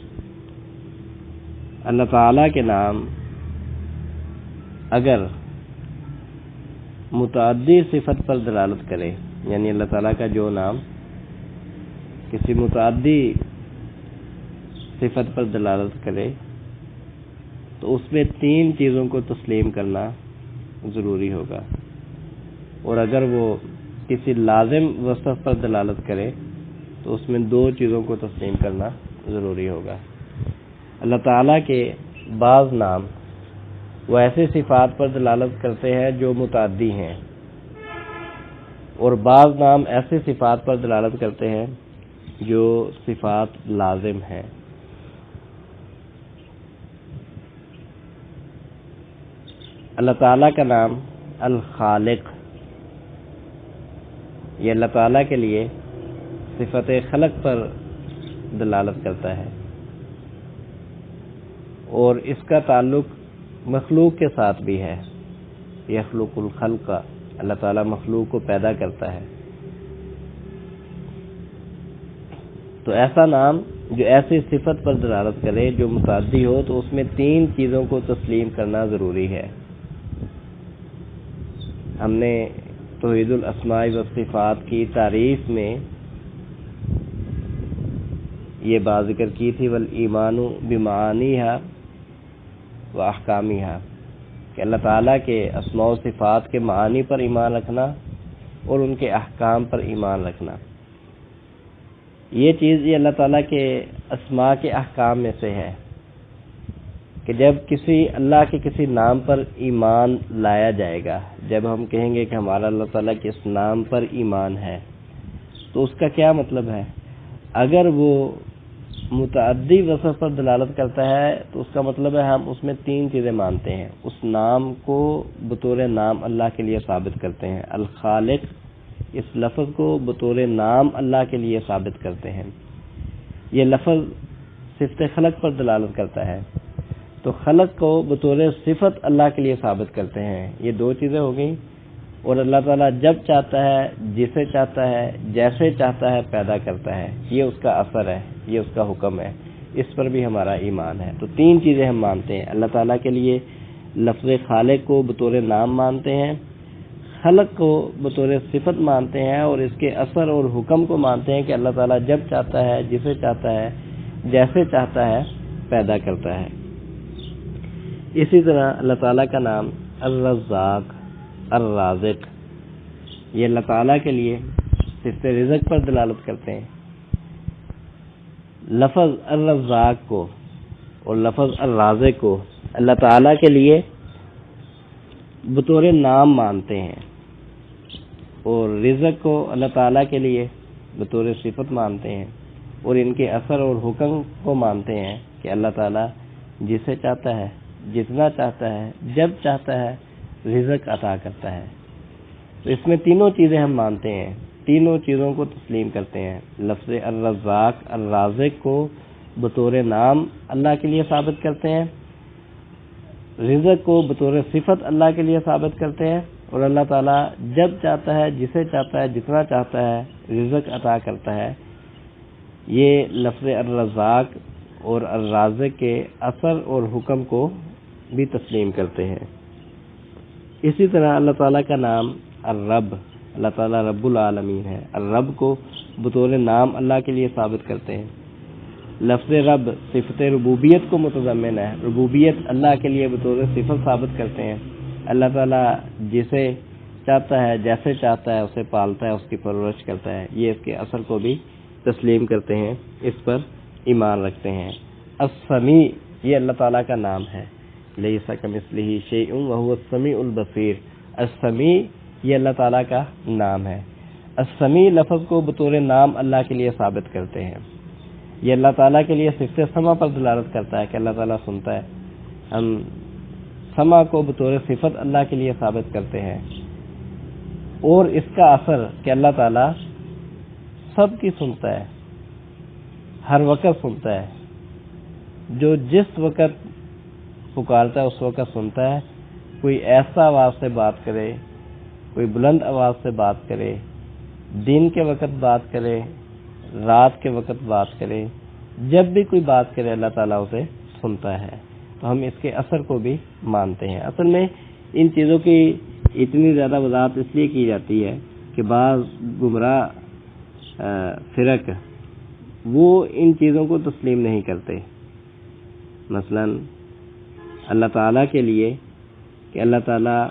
اللہ تعالیٰ کے نام اگر متعدی صفت پر دلالت کرے، یعنی اللہ تعالیٰ کا جو نام کسی متعدی صفت پر دلالت کرے تو اس میں تین چیزوں کو تسلیم کرنا ضروری ہوگا، اور اگر وہ کسی لازم وصف پر دلالت کرے تو اس میں دو چیزوں کو تسلیم کرنا ضروری ہوگا۔ اللہ تعالیٰ کے بعض نام وہ ایسے صفات پر دلالت کرتے ہیں جو متعدی ہیں، اور بعض نام ایسے صفات پر دلالت کرتے ہیں جو صفات لازم ہیں۔ اللہ تعالیٰ کا نام الخالق، یہ اللہ تعالیٰ کے لیے صفت خلق پر دلالت کرتا ہے، اور اس کا تعلق مخلوق کے ساتھ بھی ہے۔ یخلق الخلق، اللہ تعالیٰ مخلوق کو پیدا کرتا ہے۔ تو ایسا نام جو ایسی صفت پر دلالت کرے جو متعدی ہو تو اس میں تین چیزوں کو تسلیم کرنا ضروری ہے۔ ہم نے توحید الاسماء والصفات کی تعریف میں یہ بات ذکر کی تھی، والایمان بمعانیہا واحکامیہا، کہ اللہ تعالیٰ کے اسماء و صفات کے معانی پر ایمان رکھنا اور ان کے احکام پر ایمان رکھنا۔ یہ چیز یہ اللہ تعالیٰ کے اسماء کے احکام میں سے ہے کہ جب کسی اللہ کے کسی نام پر ایمان لایا جائے گا، جب ہم کہیں گے کہ ہمارا اللہ تعالیٰ کے اس نام پر ایمان ہے، تو اس کا کیا مطلب ہے؟ اگر وہ متعدی وصف پر دلالت کرتا ہے تو اس کا مطلب ہے ہم اس میں تین چیزیں مانتے ہیں، اس نام کو بطور نام اللہ کے لیے ثابت کرتے ہیں، الخالق اس لفظ کو بطور نام اللہ کے لیے ثابت کرتے ہیں۔ یہ لفظ صفت خلق پر دلالت کرتا ہے تو خلق کو بطور صفت اللہ کے لیے ثابت کرتے ہیں۔ یہ دو چیزیں ہو گئیں، اور اللہ تعالیٰ جب چاہتا ہے، جسے چاہتا ہے، جیسے چاہتا ہے پیدا کرتا ہے، یہ اس کا اثر ہے، یہ اس کا حکم ہے، اس پر بھی ہمارا ایمان ہے۔ تو تین چیزیں ہم مانتے ہیں، اللہ تعالیٰ کے لیے لفظ خالق کو بطور نام مانتے ہیں، خلق کو بطور صفت مانتے ہیں، اور اس کے اثر اور حکم کو مانتے ہیں کہ اللہ تعالیٰ جب چاہتا ہے، جسے چاہتا ہے، جیسے چاہتا ہے پیدا کرتا ہے۔ اسی طرح اللہ تعالیٰ کا نام الرزاق، الرازق، یہ اللہ تعالیٰ کے لیے صفت رزق پر دلالت کرتے ہیں۔ لفظ الرزاق کو اور لفظ الرازق کو اللہ تعالیٰ کے لیے بطور نام مانتے ہیں، اور رزق کو اللہ تعالیٰ کے لیے بطور صفت مانتے ہیں، اور ان کے اثر اور حکم کو مانتے ہیں کہ اللہ تعالیٰ جسے چاہتا ہے، جتنا چاہتا ہے، جب چاہتا ہے رزق عطا کرتا ہے۔ تو اس میں تینوں چیزیں ہم مانتے ہیں، تینوں چیزوں کو تسلیم کرتے ہیں۔ لفظ الرزاق، الرازق کو بطور نام اللہ کے لیے ثابت کرتے ہیں، رزق کو بطور صفت اللہ کے لیے ثابت کرتے ہیں، اور اللہ تعالیٰ جب چاہتا ہے، جسے چاہتا ہے، جتنا چاہتا ہے رزق عطا کرتا ہے۔ یہ لفظ الرزاق اور الرازق کے اثر اور حکم کو بھی تسلیم کرتے ہیں۔ اسی طرح اللہ تعالیٰ کا نام الرب، اللہ تعالیٰ رب العالمین ہے. الرب کو بطور نام اللہ کے لیے ثابت کرتے ہیں. لفظ رب صفت ربوبیت کو متضمن ہے. ربوبیت اللہ کے لیے بطور صفت ثابت کرتے ہیں. اللہ تعالیٰ جسے چاہتا ہے جیسے چاہتا ہے اسے پالتا ہے، اس کی پرورش کرتا ہے. یہ اس کے اثر کو بھی تسلیم کرتے ہیں، اس پر ایمان رکھتے ہیں. السمیع یہ اللہ تعالیٰ کا نام ہے. لیس کمثلہ شیء وہو السمیع البصیر. السمیع یہ اللہ تعالیٰ کا نام ہے. السمیع لفظ کو بطور نام اللہ کے لیے ثابت کرتے ہیں. یہ اللہ تعالیٰ کے لیے صفت سمع پر دلالت کرتا ہے کہ اللہ تعالیٰ سنتا ہے. ہم سمع کو بطور صفت اللہ کے لیے ثابت کرتے ہیں، اور اس کا اثر کہ اللہ تعالیٰ سب کی سنتا ہے، ہر وقت سنتا ہے. جو جس وقت پکارتا ہے اس وقت سنتا ہے. کوئی ایسا آواز سے بات کرے، کوئی بلند آواز سے بات کرے، دن کے وقت بات کرے، رات کے وقت بات کرے، جب بھی کوئی بات کرے اللہ تعالیٰ اسے سنتا ہے. تو ہم اس کے اثر کو بھی مانتے ہیں. اصل میں ان چیزوں کی اتنی زیادہ وضاحت اس لیے کی جاتی ہے کہ بعض گمراہ فرق وہ ان چیزوں کو تسلیم نہیں کرتے. مثلا اللہ تعالیٰ کے لیے کہ اللہ تعالیٰ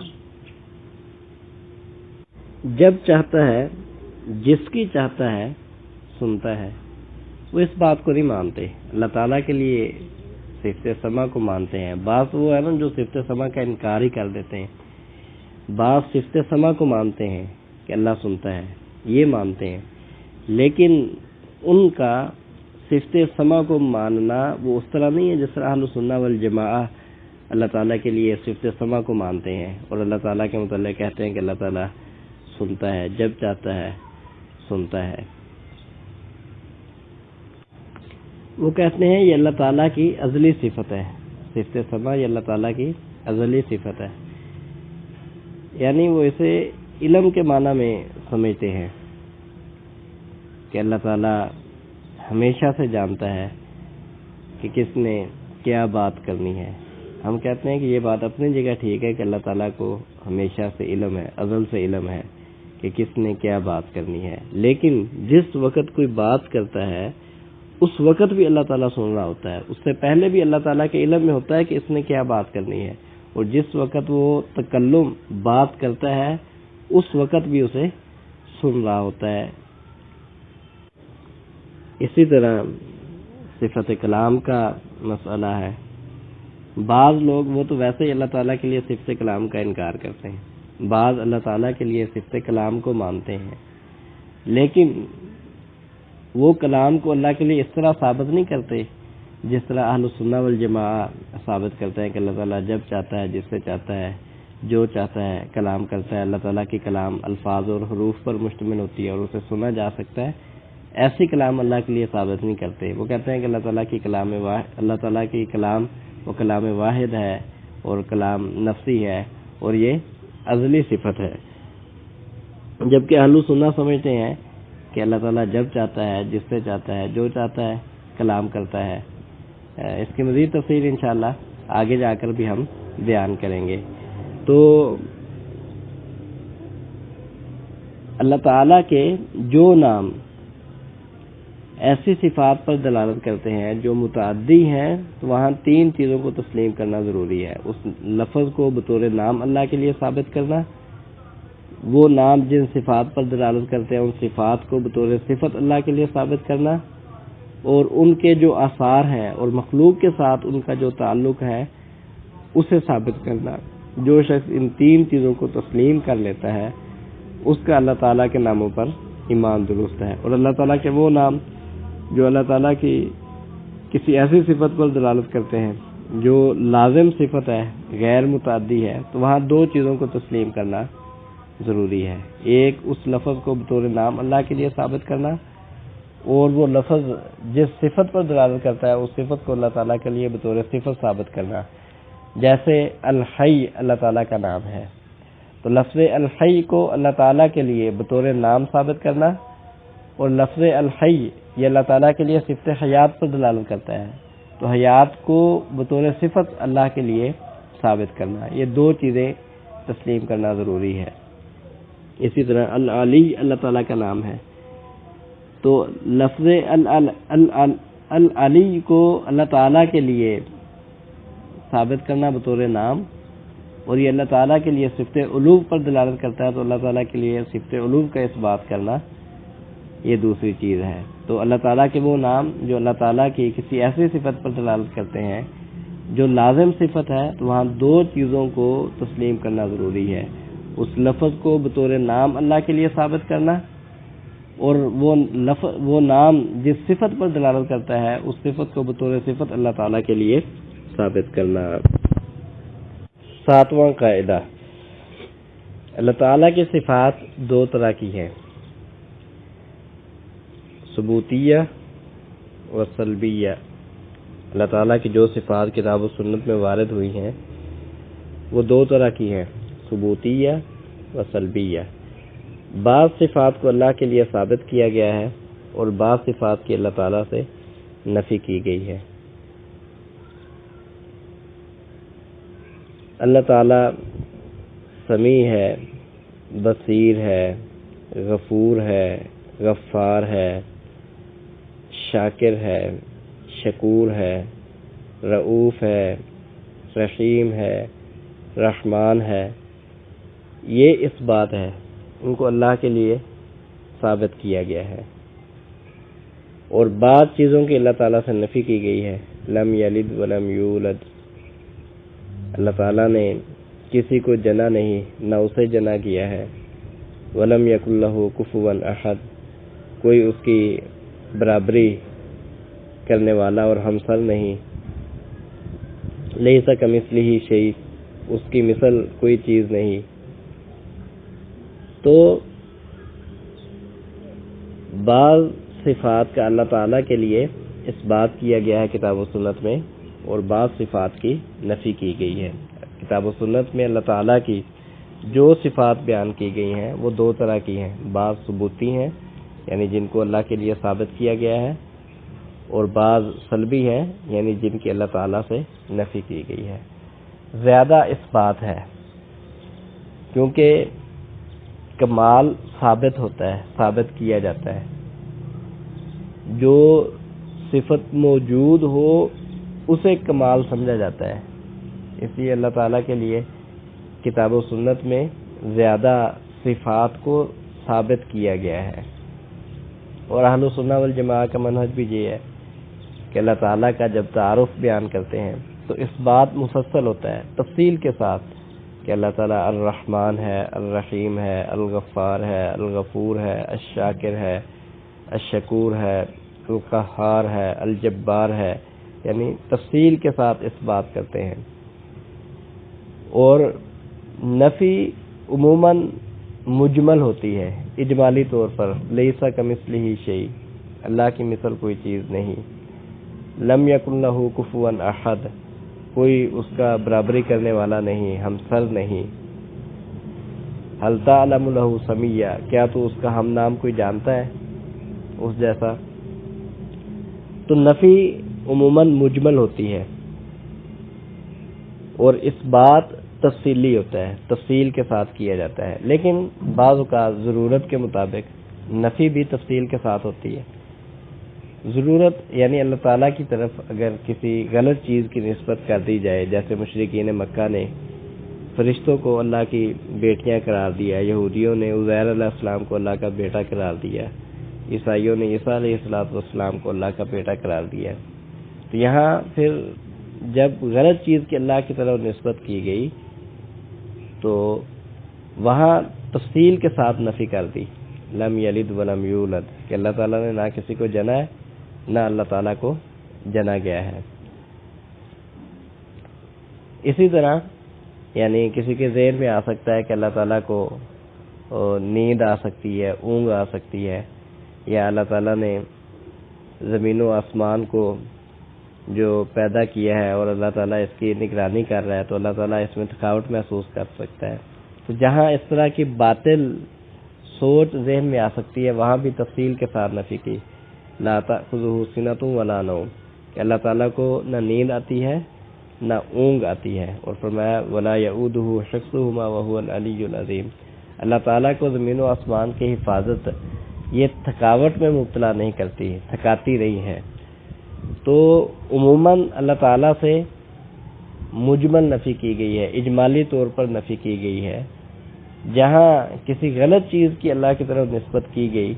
جب چاہتا ہے جس کی چاہتا ہے سنتا ہے، وہ اس بات کو نہیں مانتے. اللہ تعالیٰ کے لیے صفت سمع کو مانتے ہیں. بعض وہ ہے نا جو صفت سمع کا انکار ہی کر دیتے ہیں. بعض صفت سمع کو مانتے ہیں کہ اللہ سنتا ہے، یہ مانتے ہیں، لیکن ان کا صفت سمع کو ماننا وہ اس طرح نہیں ہے جس طرح اہل سنہ والجماعہ اللہ تعالیٰ کے لیے صفت سمع کو مانتے ہیں اور اللہ تعالیٰ کے متعلق کہتے ہیں کہ اللہ تعالیٰ سنتا ہے، جب چاہتا ہے سنتا ہے. وہ کہتے ہیں یہ اللہ تعالیٰ کی ازلی صفت ہے. صفت سمع یہ اللہ تعالیٰ کی ازلی صفت ہے، یعنی وہ اسے علم کے معنی میں سمجھتے ہیں کہ اللہ تعالیٰ ہمیشہ سے جانتا ہے کہ کس نے کیا بات کرنی ہے. ہم کہتے ہیں کہ یہ بات اپنی جگہ ٹھیک ہے کہ اللہ تعالیٰ کو ہمیشہ سے علم ہے، ازل سے علم ہے کہ کس نے کیا بات کرنی ہے. لیکن جس وقت کوئی بات کرتا ہے اس وقت بھی اللہ تعالیٰ سن رہا ہوتا ہے. اس سے پہلے بھی اللہ تعالیٰ کے علم میں ہوتا ہے کہ اس نے کیا بات کرنی ہے، اور جس وقت وہ تکلم بات کرتا ہے اس وقت بھی اسے سن رہا ہوتا ہے. اسی طرح صفت کلام کا مسئلہ ہے. بعض لوگ وہ تو ویسے ہی اللہ تعالیٰ کے لیے صفت کلام کا انکار کرتے ہیں، بعض اللہ تعالیٰ کے لیے صفت کلام کو مانتے ہیں، لیکن وہ کلام کو اللہ کے لیے اس طرح ثابت نہیں کرتے جس طرح اہل سنہ والجماعہ ثابت کرتے ہیں کہ اللہ تعالیٰ جب چاہتا ہے، جس سے چاہتا ہے، جو چاہتا ہے کلام کرتا ہے. اللہ تعالیٰ کی کلام الفاظ اور حروف پر مشتمل ہوتی ہے اور اسے سنا جا سکتا ہے. ایسی کلام اللہ کے لیے ثابت نہیں کرتے. وہ کہتے ہیں کہ اللہ تعالیٰ کی کلام وہ کلام واحد ہے اور کلام نفسی ہے اور یہ ازلی صفت ہے. جبکہ اہل سنہ سمجھتے ہیں کہ اللہ تعالیٰ جب چاہتا ہے، جس سے چاہتا ہے، جو چاہتا ہے کلام کرتا ہے. اس کی مزید تفصیل انشاءاللہ آگے جا کر بھی ہم بیان کریں گے. تو اللہ تعالیٰ کے جو نام ایسی صفات پر دلالت کرتے ہیں جو متعدی ہیں تو وہاں تین چیزوں کو تسلیم کرنا ضروری ہے. اس لفظ کو بطور نام اللہ کے لیے ثابت کرنا، وہ نام جن صفات پر دلالت کرتے ہیں ان صفات کو بطور صفت اللہ کے لیے ثابت کرنا، اور ان کے جو آثار ہیں اور مخلوق کے ساتھ ان کا جو تعلق ہے اسے ثابت کرنا. جو شخص ان تین چیزوں کو تسلیم کر لیتا ہے اس کا اللہ تعالیٰ کے ناموں پر ایمان درست ہے. اور اللہ تعالیٰ کے وہ نام جو اللہ تعالیٰ کی کسی ایسی صفت پر دلالت کرتے ہیں جو لازم صفت ہے، غیر متعدی ہے، تو وہاں دو چیزوں کو تسلیم کرنا ضروری ہے. ایک اس لفظ کو بطور نام اللہ کے لیے ثابت کرنا، اور وہ لفظ جس صفت پر دلالت کرتا ہے اس صفت کو اللہ تعالیٰ کے لیے بطور صفت ثابت کرنا. جیسے الحی اللہ تعالیٰ کا نام ہے تو لفظ الحی کو اللہ تعالیٰ کے لیے بطور نام ثابت کرنا، اور لفظ الحی یہ اللہ تعالیٰ کے لیے صفت حیات پر دلالت کرتا ہے تو حیات کو بطور صفت اللہ کے لیے ثابت کرنا. یہ دو چیزیں تسلیم کرنا ضروری ہے. اسی طرح العلی اللہ تعالیٰ کا نام ہے. تو لفظ العلی کو اللہ تعالیٰ کے لیے ثابت کرنا بطور نام، اور یہ اللہ تعالیٰ کے لیے صفت علو پر دلالت کرتا ہے، تو اللہ تعالیٰ کے لیے صفت علو کا اس بات کرنا یہ دوسری چیز ہے. تو اللہ تعالیٰ کے وہ نام جو اللہ تعالیٰ کی کسی ایسی صفت پر دلالت کرتے ہیں جو لازم صفت ہے، تو وہاں دو چیزوں کو تسلیم کرنا ضروری ہے. اس لفظ کو بطور نام اللہ کے لیے ثابت کرنا، اور وہ نام جس صفت پر دلالت کرتا ہے اس صفت کو بطور صفت اللہ تعالیٰ کے لیے ثابت کرنا. 7واں قاعدہ، اللہ تعالیٰ کی صفات دو طرح کی ہیں، ثبوتیہ و سلبیہ. اللہ تعالیٰ کی جو صفات کتاب و سنت میں وارد ہوئی ہیں وہ دو طرح کی ہیں، ثبوتیہ و سلبیہ. بعض صفات کو اللہ کے لیے ثابت کیا گیا ہے اور بعض صفات کی اللہ تعالیٰ سے نفی کی گئی ہے. اللہ تعالیٰ سمیع ہے، بصیر ہے، غفور ہے، غفار ہے، شاکر ہے، شکور ہے، رؤوف ہے، رحیم ہے، رحمان ہے. یہ اس بات ہے، ان کو اللہ کے لیے ثابت کیا گیا ہے. اور بعض چیزوں کی اللہ تعالیٰ سے نفی کی گئی ہے، لم یلد ولم یولد. اللہ تعالیٰ نے کسی کو جنا نہیں، نہ اسے جنا کیا ہے. ولم یکن لہ کفوا احد، کوئی اس کی برابری کرنے والا اور ہمسر نہیں. لیس کمثلہ شیء، اس کی مثل کوئی چیز نہیں. تو بعض صفات کا اللہ تعالیٰ کے لیے اس بات کیا گیا ہے کتاب و سنت میں، اور بعض صفات کی نفی کی گئی ہے. کتاب و سنت میں اللہ تعالیٰ کی جو صفات بیان کی گئی ہیں وہ دو طرح کی ہیں، بعض ثبوتی ہیں یعنی جن کو اللہ کے لیے ثابت کیا گیا ہے، اور بعض سلبی ہیں یعنی جن کی اللہ تعالیٰ سے نفی کی گئی ہے. زیادہ اس بات ہے کیونکہ کمال ثابت ہوتا ہے، ثابت کیا جاتا ہے. جو صفت موجود ہو اسے کمال سمجھا جاتا ہے. اس لیے اللہ تعالیٰ کے لیے کتاب و سنت میں زیادہ صفات کو ثابت کیا گیا ہے. اور اہل سنہ والجماعہ کا منہج بھی یہ ہے کہ اللہ تعالیٰ کا جب تعارف بیان کرتے ہیں تو اس بات مسلسل ہوتا ہے تفصیل کے ساتھ کہ اللہ تعالیٰ الرحمن ہے، الرحیم ہے، الغفار ہے، الغفور ہے، الشاکر ہے، الشکور ہے، القہار ہے، الجبار ہے، یعنی تفصیل کے ساتھ اس بات کرتے ہیں. اور نفی عموماً مجمل ہوتی ہے اجمالی طور پر، لیس کمثلہ شیء، اللہ کی مثل کوئی چیز نہیں. لم یکن لہ کفوا احد، کوئی اس کا برابری کرنے والا نہیں، ہمسر نہیں. هل تعلم له سمیہ، کیا تو اس کا ہم نام کوئی جانتا ہے اس جیسا. تو نفی عموماً مجمل ہوتی ہے اور اس بات تفصیلی ہوتا ہے، تفصیل کے ساتھ کیا جاتا ہے. لیکن بعض اوقات ضرورت کے مطابق نفی بھی تفصیل کے ساتھ ہوتی ہے. ضرورت یعنی اللہ تعالیٰ کی طرف اگر کسی غلط چیز کی نسبت کر دی جائے، جیسے مشرکین مکہ نے فرشتوں کو اللہ کی بیٹیاں قرار دیا، یہودیوں نے عزیر علیہ السلام کو اللہ کا بیٹا قرار دیا، عیسائیوں نے عیسیٰ علیہ السلام کو اللہ کا بیٹا قرار دیا. تو یہاں پھر جب غلط چیز کی اللہ کی طرف نسبت کی گئی تو وہاں تفصیل کے ساتھ نفی کر دی، لم یلد ولم یولد، کہ اللہ تعالیٰ نے نہ کسی کو جنا ہے نہ اللہ تعالیٰ کو جنا گیا ہے. اسی طرح یعنی کسی کے ذہن میں آ سکتا ہے کہ اللہ تعالیٰ کو نیند آ سکتی ہے، اونگ آ سکتی ہے، یا اللہ تعالیٰ نے زمین و آسمان کو جو پیدا کیا ہے اور اللہ تعالیٰ اس کی نگرانی کر رہا ہے تو اللہ تعالیٰ اس میں تھکاوٹ محسوس کر سکتا ہے. تو جہاں اس طرح کی باطل سوچ ذہن میں آ سکتی ہے وہاں بھی تفصیل کے ساتھ نفی کی، لا تأخذہ سنۃ ولا نوم، کہ اللہ تعالیٰ کو نہ نیند آتی ہے نہ اونگ آتی ہے. اور فرمایا ولا یعودہ حفظہما وہو العلی العظیم، اللہ تعالیٰ کو زمین و آسمان کی حفاظت یہ تھکاوٹ میں مبتلا نہیں کرتی، تھکاتی نہیں ہے۔ تو عموماً اللہ تعالیٰ سے مجمل نفی کی گئی ہے، اجمالی طور پر نفی کی گئی ہے۔ جہاں کسی غلط چیز کی اللہ کی طرف نسبت کی گئی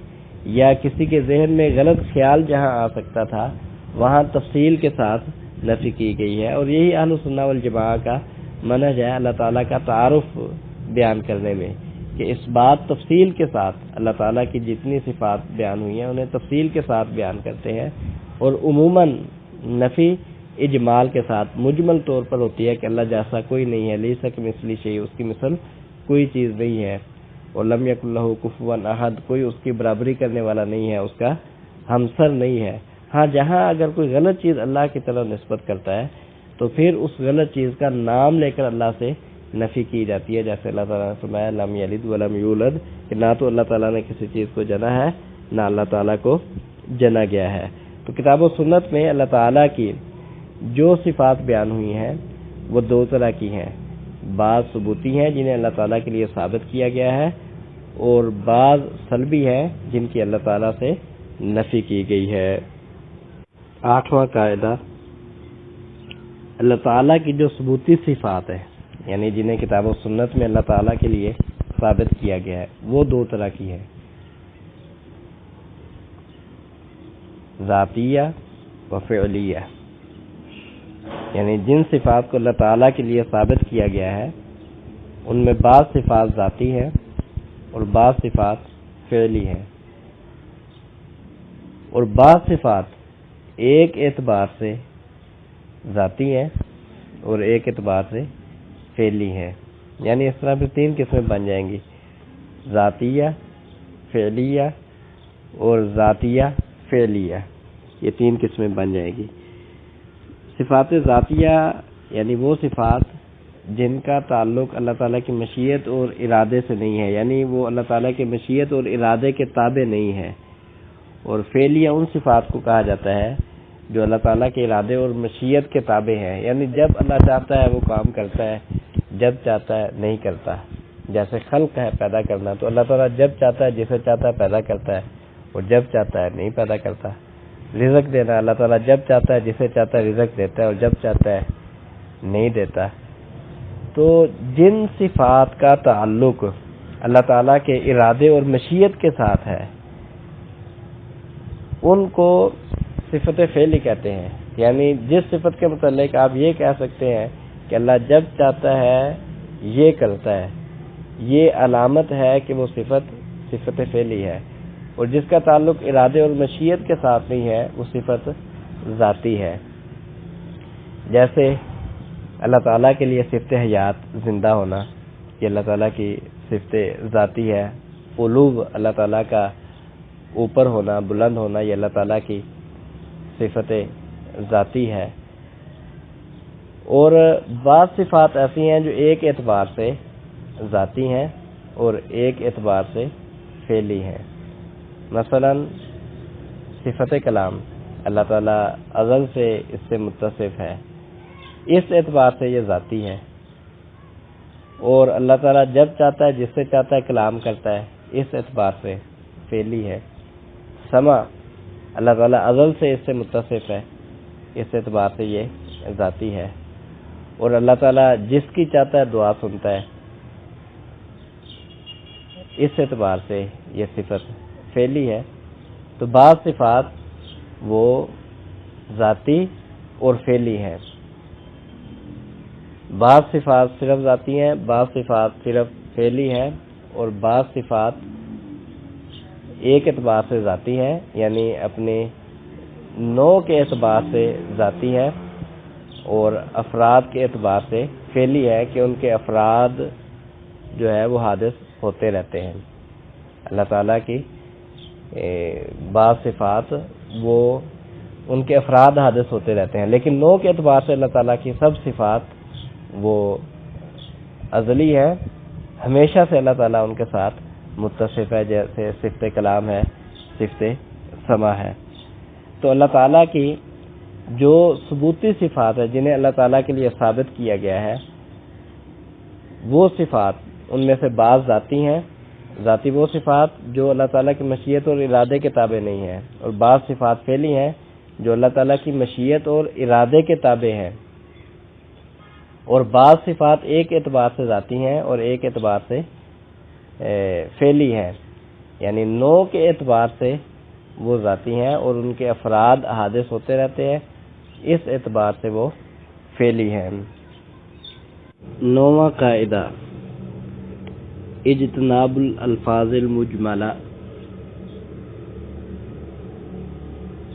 یا کسی کے ذہن میں غلط خیال جہاں آ سکتا تھا وہاں تفصیل کے ساتھ نفی کی گئی ہے، اور یہی اہل سنہ والجماعہ کا منہج ہے اللہ تعالیٰ کا تعارف بیان کرنے میں، کہ اس بات تفصیل کے ساتھ اللہ تعالیٰ کی جتنی صفات بیان ہوئی ہیں انہیں تفصیل کے ساتھ بیان کرتے ہیں، اور عموماً نفی اجمال کے ساتھ مجمل طور پر ہوتی ہے کہ اللہ جیسا کوئی نہیں ہے، لیسا کمثلہ شیء، اس کی مثل کوئی چیز نہیں ہے، اور لم یکن لہ کفوا احد، کوئی اس کی برابری کرنے والا نہیں ہے، اس کا ہمسر نہیں ہے۔ ہاں جہاں اگر کوئی غلط چیز اللہ کی طرف نسبت کرتا ہے تو پھر اس غلط چیز کا نام لے کر اللہ سے نفی کی جاتی ہے، جیسے اللہ تعالیٰ نے فرمایا لم یلد ولم یولد، کہ نہ تو اللہ تعالیٰ نے کسی چیز کو جنا ہے نہ اللہ تعالیٰ کو جنا گیا ہے۔ تو کتاب و سنت میں اللہ تعالیٰ کی جو صفات بیان ہوئی ہیں وہ دو طرح کی ہیں، بعض ثبوتی ہیں جنہیں اللہ تعالیٰ کے لیے ثابت کیا گیا ہے، اور بعض سلبی ہیں جن کی اللہ تعالیٰ سے نفی کی گئی ہے۔ 8واں قاعدہ، اللہ تعالیٰ کی جو ثبوتی صفات ہیں یعنی جنہیں کتاب و سنت میں اللہ تعالیٰ کے لیے ثابت کیا گیا ہے وہ دو طرح کی ہیں، ذاتیہ و فعلیہ۔ یعنی جن صفات کو اللہ تعالیٰ کے لیے ثابت کیا گیا ہے ان میں بعض صفات ذاتی ہیں اور بعض صفات فعلی ہیں، اور بعض صفات ایک اعتبار سے ذاتی ہیں اور ایک اعتبار سے فعلی ہیں۔ یعنی اس طرح پھر 3 قسمیں بن جائیں گی، ذاتیہ، فعلیہ اور ذاتیہ فعلیہ، یہ 3 قسمیں بن جائیں گی۔ صفات ذاتیہ یعنی وہ صفات جن کا تعلق اللہ تعالیٰ کی مشیت اور ارادے سے نہیں ہے، یعنی وہ اللہ تعالیٰ کی مشیت اور ارادے کے تابع نہیں ہے، اور فعلیہ ان صفات کو کہا جاتا ہے جو اللہ تعالیٰ کے ارادے اور مشیت کے تابع ہیں، یعنی جب اللہ چاہتا ہے وہ کام کرتا ہے، جب چاہتا ہے نہیں کرتا۔ جیسے خلق ہے پیدا کرنا، تو اللہ تعالیٰ جب چاہتا ہے جسے چاہتا ہے پیدا کرتا ہے، اور جب چاہتا ہے نہیں پیدا کرتا۔ رزق دینا، اللہ تعالیٰ جب چاہتا ہے جسے چاہتا ہے رزق دیتا ہے، اور جب چاہتا ہے نہیں دیتا۔ تو جن صفات کا تعلق اللہ تعالیٰ کے ارادے اور مشیت کے ساتھ ہے ان کو صفت فعلی کہتے ہیں، یعنی جس صفت کے متعلق آپ یہ کہہ سکتے ہیں کہ اللہ جب چاہتا ہے یہ کرتا ہے، یہ علامت ہے کہ وہ صفت فعلی ہے، اور جس کا تعلق ارادے اور مشیت کے ساتھ نہیں ہے وہ صفت ذاتی ہے۔ جیسے اللہ تعالیٰ کے لیے صفت حیات، زندہ ہونا، یہ اللہ تعالیٰ کی صفت ذاتی ہے۔ علو، اللہ تعالیٰ کا اوپر ہونا، بلند ہونا، یہ اللہ تعالیٰ کی صفت ذاتی ہے۔ اور بعض صفات ایسی ہیں جو ایک اعتبار سے ذاتی ہیں اور ایک اعتبار سے فعلی ہیں۔ مثلا صفت کلام، اللہ تعالیٰ ازل سے اس سے متصف ہے، اس اعتبار سے یہ ذاتی ہے، اور اللہ تعالیٰ جب چاہتا ہے جس سے چاہتا ہے کلام کرتا ہے، اس اعتبار سے فعلی ہے۔ سمع، اللہ تعالیٰ ازل سے اس سے متصف ہے، اس اعتبار سے یہ ذاتی ہے، اور اللہ تعالیٰ جس کی چاہتا ہے دعا سنتا ہے، اس اعتبار سے یہ صفت فعلی ہے۔ تو بعض صفات وہ ذاتی اور فعلی ہیں، بعض صفات صرف ذاتی ہیں، بعض صفات صرف فعلی ہیں، اور بعض صفات ایک اعتبار سے ذاتی ہیں، یعنی اپنے نوع کے اعتبار سے ذاتی ہے، اور افراد کے اعتبار سے فعلی ہے کہ ان کے افراد جو ہے وہ حادث ہوتے رہتے ہیں۔ اللہ تعالیٰ کی بعض صفات وہ ان کے افراد حادث ہوتے رہتے ہیں، لیکن نوع کے اعتبار سے اللہ تعالیٰ کی سب صفات وہ ازلی ہے، ہمیشہ سے اللہ تعالیٰ ان کے ساتھ متصف ہے، جیسے صفت کلام ہے، صفت سمع ہے۔ تو اللہ تعالیٰ کی جو ثبوتی صفات ہے جنہیں اللہ تعالیٰ کے لیے ثابت کیا گیا ہے وہ صفات ان میں سے بعض ذاتی ہیں، ذاتی وہ صفات جو اللہ تعالیٰ کی مشیت اور ارادے کے تابع نہیں ہیں، اور بعض صفات فعلی ہیں جو اللہ تعالیٰ کی مشیت اور ارادے کے تابع ہیں، اور بعض صفات ایک اعتبار سے ذاتی ہیں اور ایک اعتبار سے فعلی ہیں، یعنی نوع کے اعتبار سے وہ ذاتی ہیں اور ان کے افراد حادث ہوتے رہتے ہیں، اس اعتبار سے وہ فعلی ہیں۔ نوواں قاعدہ اجتناب الالفاظ المجملہ،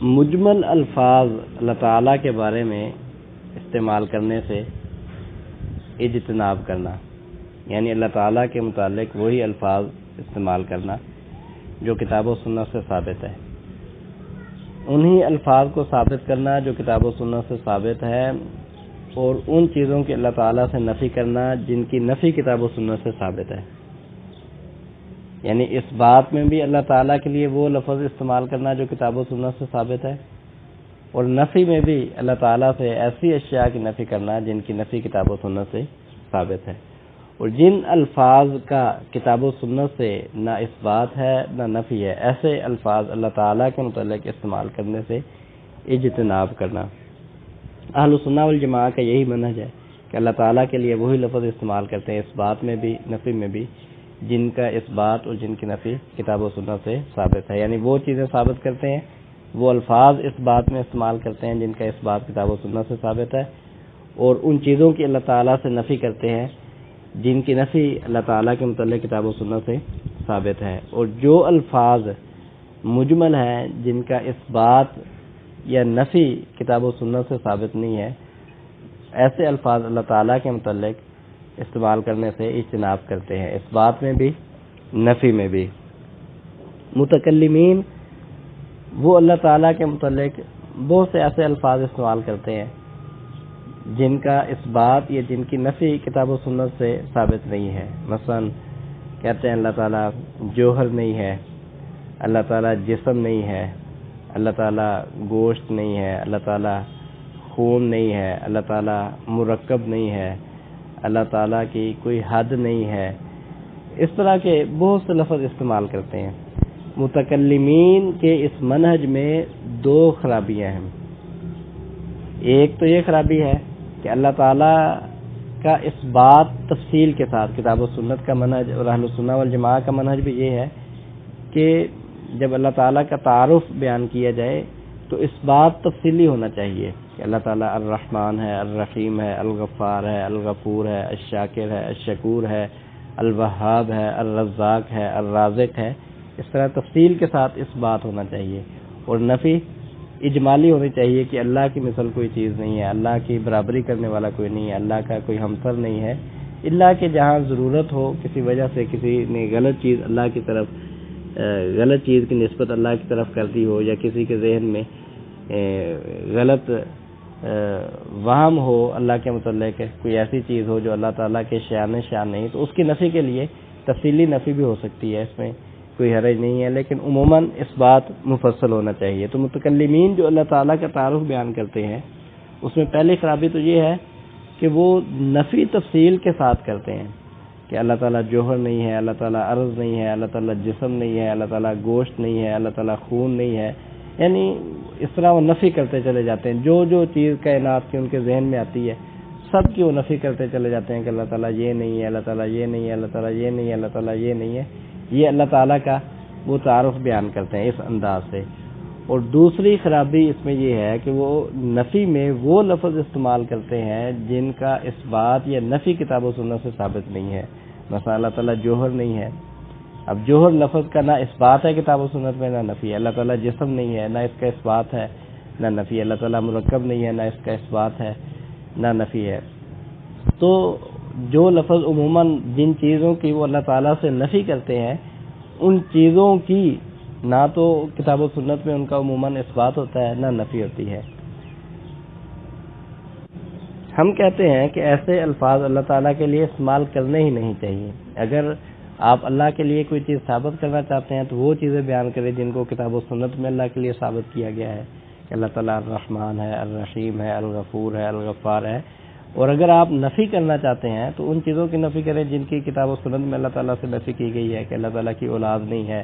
مجمل الفاظ اللہ تعالیٰ کے بارے میں استعمال کرنے سے اجتناب کرنا، یعنی اللہ تعالیٰ کے متعلق وہی الفاظ استعمال کرنا جو کتاب و سنت سے ثابت ہے، انہی الفاظ کو ثابت کرنا جو کتاب و سنت سے ثابت ہے، اور ان چیزوں کی اللہ تعالیٰ سے نفی کرنا جن کی نفی کتاب و سنت سے ثابت ہے، یعنی اس بات میں بھی اللہ تعالیٰ کے لیے وہ لفظ استعمال کرنا جو کتاب و سنت سے ثابت ہے، اور نفی میں بھی اللہ تعالیٰ سے ایسی اشیاء کی نفی کرنا جن کی نفی کتاب و سنت سے ثابت ہے، اور جن الفاظ کا کتاب و سنت سے نہ اس بات ہے نہ نفی ہے، ایسے الفاظ اللہ تعالیٰ کے متعلق استعمال کرنے سے اجتناب کرنا۔ اہل سنہ والجماعہ کا یہی منہج ہے کہ اللہ تعالیٰ کے لیے وہی لفظ استعمال کرتے ہیں اس بات میں بھی نفی میں بھی جن کا اس بات اور جن کی نفی کتاب و سنت سے ثابت ہے، یعنی وہ چیزیں ثابت کرتے ہیں، وہ الفاظ اس بات میں استعمال کرتے ہیں جن کا اس بات کتاب و سنت سے ثابت ہے، اور ان چیزوں کی اللہ تعالیٰ سے نفی کرتے ہیں جن کی نفی اللہ تعالیٰ کے متعلق کتاب و سنت سے ثابت ہے، اور جو الفاظ مجمل ہیں جن کا اس بات یا نفی کتاب و سنت سے ثابت نہیں ہے، ایسے الفاظ اللہ تعالیٰ کے متعلق استعمال کرنے سے اجتناب کرتے ہیں، اس بات میں بھی نفی میں بھی۔ متکلمین وہ اللہ تعالیٰ کے متعلق بہت سے ایسے الفاظ استعمال کرتے ہیں جن کا اس بات یا جن کی نفی کتاب و سنت سے ثابت نہیں ہے، مثلا کہتے ہیں اللہ تعالیٰ جوہر نہیں ہے، اللہ تعالیٰ جسم نہیں ہے، اللہ تعالیٰ گوشت نہیں ہے، اللہ تعالیٰ خون نہیں ہے، اللہ تعالیٰ مرکب نہیں ہے، اللہ تعالیٰ کی کوئی حد نہیں ہے، اس طرح کے بہت سے لفظ استعمال کرتے ہیں۔ متکلمین کے اس منہج میں دو خرابیاں ہیں، ایک تو یہ خرابی ہے کہ اللہ تعالیٰ کا اس بات تفصیل کے ساتھ کتاب و سنت کا منہج اور اہل سنہ والجماعہ کا منہج بھی یہ ہے کہ جب اللہ تعالیٰ کا تعارف بیان کیا جائے تو اس بات تفصیلی ہونا چاہیے کہ اللہ تعالیٰ الرحمن ہے، الرحیم ہے، الغفار ہے، الغفور ہے، الشاکر ہے، الشکور ہے، الوہاب ہے، الرزاق ہے، الرازق ہے، اس طرح تفصیل کے ساتھ اس بات ہونا چاہیے، اور نفی اجمالی ہونی چاہیے کہ اللہ کی مثل کوئی چیز نہیں ہے، اللہ کی برابری کرنے والا کوئی نہیں ہے، اللہ کا کوئی ہمسر نہیں ہے، اللہ کہ جہاں ضرورت ہو کسی وجہ سے کسی نے غلط چیز اللہ کی طرف غلط چیز کی نسبت اللہ کی طرف کر دی ہو، یا کسی کے ذہن میں غلط وہم ہو اللہ کے متعلق کوئی ایسی چیز ہو جو اللہ تعالیٰ کے شان نہیں، تو اس کی نفی کے لیے تفصیلی نفی بھی ہو سکتی ہے، اس میں کوئی حرج نہیں ہے، لیکن عموماً اس بات مفصل ہونا چاہیے۔ تو متکلمین جو اللہ تعالیٰ کا تعارف بیان کرتے ہیں اس میں پہلی خرابی تو یہ ہے کہ وہ نفی تفصیل کے ساتھ کرتے ہیں کہ اللہ تعالیٰ جوہر نہیں ہے، اللہ تعالیٰ عرض نہیں ہے، اللہ تعالیٰ جسم نہیں ہے، اللہ تعالیٰ گوشت نہیں ہے، اللہ تعالیٰ خون نہیں ہے، یعنی اس طرح وہ نفی کرتے چلے جاتے ہیں، جو چیز کائنات کی ان کے ذہن میں آتی ہے سب کی وہ نفی کرتے چلے جاتے ہیں کہ اللہ تعالیٰ یہ نہیں ہے، اللہ تعالیٰ یہ نہیں ہے، اللہ تعالیٰ یہ نہیں ہے، اللہ تعالیٰ یہ نہیں ہے، یہ اللہ تعالیٰ کا وہ تعارف بیان کرتے ہیں اس انداز سے۔ اور دوسری خرابی اس میں یہ ہے کہ وہ نفی میں وہ لفظ استعمال کرتے ہیں جن کا اس بات یا نفی کتاب و سنت سے ثابت نہیں ہے، مثلا اللہ تعالیٰ جوہر نہیں ہے، اب جوہر لفظ کا نہ اس بات ہے کتاب و سنت میں نہ نفی ہے، اللہ تعالیٰ جسم نہیں ہے، نہ اس کا اس بات ہے نہ نفی ہے، اللہ تعالیٰ مرکب نہیں ہے، نہ اس کا اس بات ہے نہ نفی ہے۔ تو جو لفظ عموماً جن چیزوں کی وہ اللہ تعالیٰ سے نفی کرتے ہیں ان چیزوں کی نہ تو کتاب و سنت میں ان کا عموماً اس بات ہوتا ہے نہ نفی ہوتی ہے۔ ہم کہتے ہیں کہ ایسے الفاظ اللہ تعالیٰ کے لیے استعمال کرنے ہی نہیں چاہیے، اگر آپ اللہ کے لیے کوئی چیز ثابت کرنا چاہتے ہیں تو وہ چیزیں بیان کریں جن کو کتاب و سنت میں اللہ کے لیے ثابت کیا گیا ہے کہ اللہ تعالیٰ الرحمن ہے، الرحیم ہے، الغفور ہے، الغفار ہے، اور اگر آپ نفی کرنا چاہتے ہیں تو ان چیزوں کی نفی کریں جن کی کتاب و سنت میں اللہ تعالیٰ سے نفی کی گئی ہے، کہ اللہ تعالیٰ کی اولاد نہیں ہے،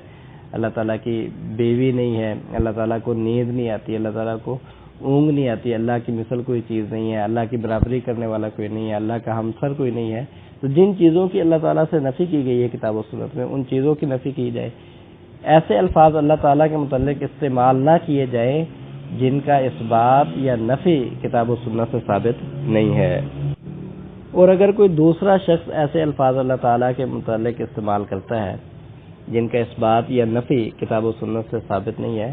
اللہ تعالیٰ کی بیوی نہیں ہے، اللہ تعالیٰ کو نیند نہیں آتی، اللہ تعالیٰ کو اونگ نہیں آتی، اللہ کی مثل کوئی چیز نہیں ہے، اللہ کی برابری کرنے والا کوئی نہیں ہے، اللہ کا ہمسر کوئی نہیں ہے۔ تو جن چیزوں کی اللہ تعالیٰ سے نفی کی گئی ہے کتاب و سنت میں، ان چیزوں کی نفی کی جائے۔ ایسے الفاظ اللہ تعالیٰ کے متعلق استعمال نہ کیے جائیں جن کا اثبات یا نفی کتاب و سنت سے ثابت نہیں ہے۔ اور اگر کوئی دوسرا شخص ایسے الفاظ اللہ تعالیٰ کے متعلق استعمال کرتا ہے جن کا اثبات یا نفی کتاب و سنت سے ثابت نہیں ہے،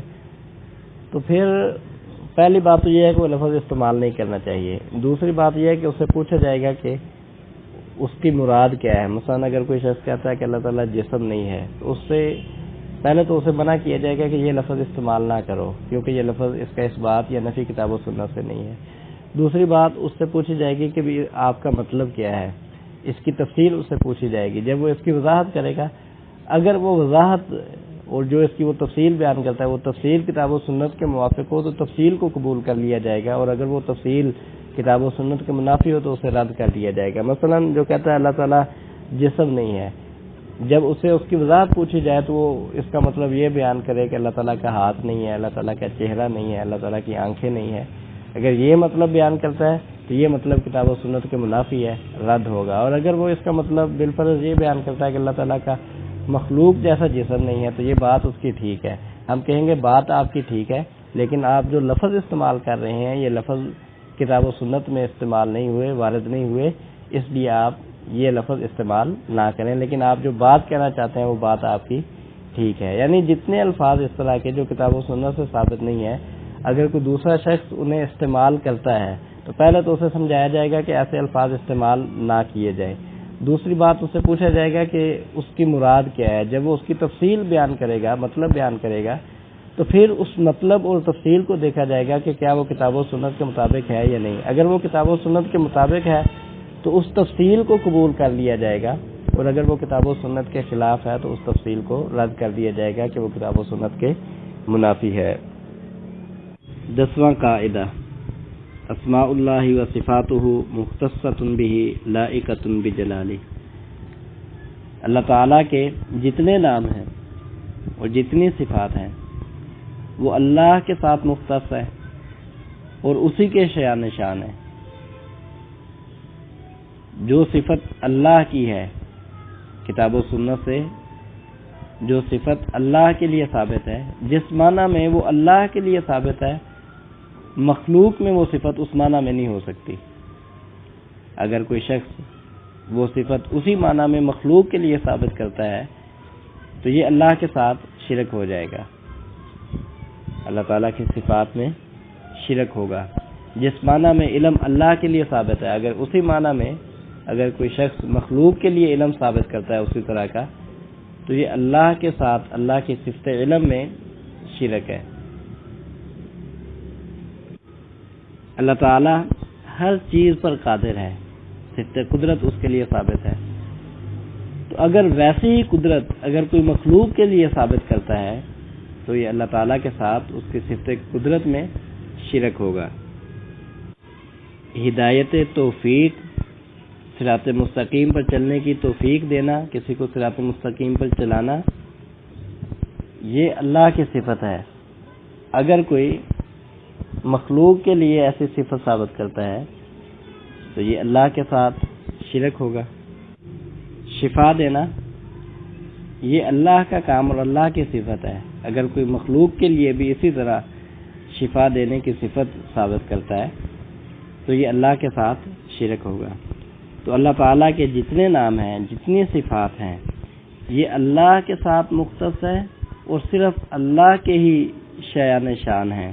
تو پھر پہلی بات تو یہ ہے کہ وہ لفظ استعمال نہیں کرنا چاہیے۔ دوسری بات یہ ہے کہ اس سے پوچھا جائے گا کہ اس کی مراد کیا ہے۔ مثلا اگر کوئی شخص کہتا ہے کہ اللہ تعالیٰ جسم نہیں ہے، تو اس سے پہلے تو اسے منع کیا جائے گا کہ یہ لفظ استعمال نہ کرو، کیونکہ یہ لفظ اس کا اثبات یا نفی کتاب و سنت سے نہیں ہے۔ دوسری بات اس سے پوچھی جائے گی کہ بھی آپ کا مطلب کیا ہے، اس کی تفصیل اس سے پوچھی جائے گی۔ جب وہ اس کی وضاحت کرے گا، اگر وہ وضاحت اور جو اس کی وہ تفصیل بیان کرتا ہے وہ تفصیل کتاب و سنت کے موافق ہو تو تفصیل کو قبول کر لیا جائے گا، اور اگر وہ تفصیل کتاب و سنت کے منافی ہو تو اسے رد کر دیا جائے گا۔ مثلا جو کہتا ہے اللہ تعالیٰ جسم نہیں ہے، جب اسے اس کی وضاحت پوچھی جائے تو وہ اس کا مطلب یہ بیان کرے کہ اللہ تعالیٰ کا ہاتھ نہیں ہے، اللہ تعالیٰ کا چہرہ نہیں ہے، اللہ تعالیٰ کی آنکھیں نہیں ہے۔ اگر یہ مطلب بیان کرتا ہے تو یہ مطلب کتاب و سنت کے منافی ہے، رد ہوگا۔ اور اگر وہ اس کا مطلب بالفرض یہ بیان کرتا ہے کہ اللہ تعالیٰ کا مخلوق جیسا جسم نہیں ہے، تو یہ بات اس کی ٹھیک ہے، ہم کہیں گے بات آپ کی ٹھیک ہے، لیکن آپ جو لفظ استعمال کر رہے ہیں یہ لفظ کتاب و سنت میں استعمال نہیں ہوئے، وارد نہیں ہوئے، اس لیے آپ یہ لفظ استعمال نہ کریں۔ لیکن آپ جو بات کہنا چاہتے ہیں وہ بات آپ کی ٹھیک ہے۔ یعنی جتنے الفاظ اس طرح کے جو کتاب و سنت سے ثابت نہیں ہے، اگر کوئی دوسرا شخص انہیں استعمال کرتا ہے تو پہلے تو اسے سمجھایا جائے گا کہ ایسے الفاظ استعمال نہ کیے جائیں۔ دوسری بات اس سے پوچھا جائے گا کہ اس کی مراد کیا ہے۔ جب وہ اس کی تفصیل بیان کرے گا، مطلب بیان کرے گا، تو پھر اس مطلب اور تفصیل کو دیکھا جائے گا کہ کیا وہ کتاب و سنت کے مطابق ہے یا نہیں۔ اگر وہ کتاب و سنت کے مطابق ہے تو اس تفصیل کو قبول کر لیا جائے گا، اور اگر وہ کتاب و سنت کے خلاف ہے تو اس تفصیل کو رد کر دیا جائے گا کہ وہ کتاب و سنت کے منافی ہے۔ 10واں قاعدہ، اسماء اللہ و صفاتہ مختصۃ بہ لائقۃ بجلالہ۔ اللہ تعالیٰ کے جتنے نام ہیں اور جتنی صفات ہیں وہ اللہ کے ساتھ مختص ہے اور اسی کے شایان شان ہے۔ جو صفت اللہ کی ہے کتاب و سنت سے، جو صفت اللہ کے لیے ثابت ہے، جس معنی میں وہ اللہ کے لیے ثابت ہے، مخلوق میں وہ صفت اس معنی میں نہیں ہو سکتی۔ اگر کوئی شخص وہ صفت اسی معنی میں مخلوق کے لیے ثابت کرتا ہے تو یہ اللہ کے ساتھ شرک ہو جائے گا، اللہ تعالیٰ کی صفات میں شرک ہوگا۔ جس معنی میں علم اللہ کے لیے ثابت ہے، اگر اسی معنی میں اگر کوئی شخص مخلوق کے لیے علم ثابت کرتا ہے اسی طرح کا، تو یہ اللہ کے ساتھ اللہ کی صفت علم میں شرک ہے۔ اللہ تعالیٰ ہر چیز پر قادر ہے، صفت قدرت اس کے لیے ثابت ہے۔ تو اگر ویسی ہی قدرت اگر کوئی مخلوق کے لیے ثابت کرتا ہے تو یہ اللہ تعالیٰ کے ساتھ اس کی صفت قدرت میں شرک ہوگا۔ ہدایت توفیق، صراط مستقیم پر چلنے کی توفیق دینا، کسی کو صراط مستقیم پر چلانا، یہ اللہ کی صفت ہے۔ اگر کوئی مخلوق کے لیے ایسی صفت ثابت کرتا ہے تو یہ اللہ کے ساتھ شرک ہوگا۔ شفا دینا، یہ اللہ کا کام اور اللہ کی صفت ہے۔ اگر کوئی مخلوق کے لیے بھی اسی طرح شفا دینے کی صفت ثابت کرتا ہے تو یہ اللہ کے ساتھ شرک ہوگا۔ تو اللہ تعالیٰ کے جتنے نام ہیں، جتنی صفات ہیں، یہ اللہ کے ساتھ مختص ہے اور صرف اللہ کے ہی شایان شان ہیں۔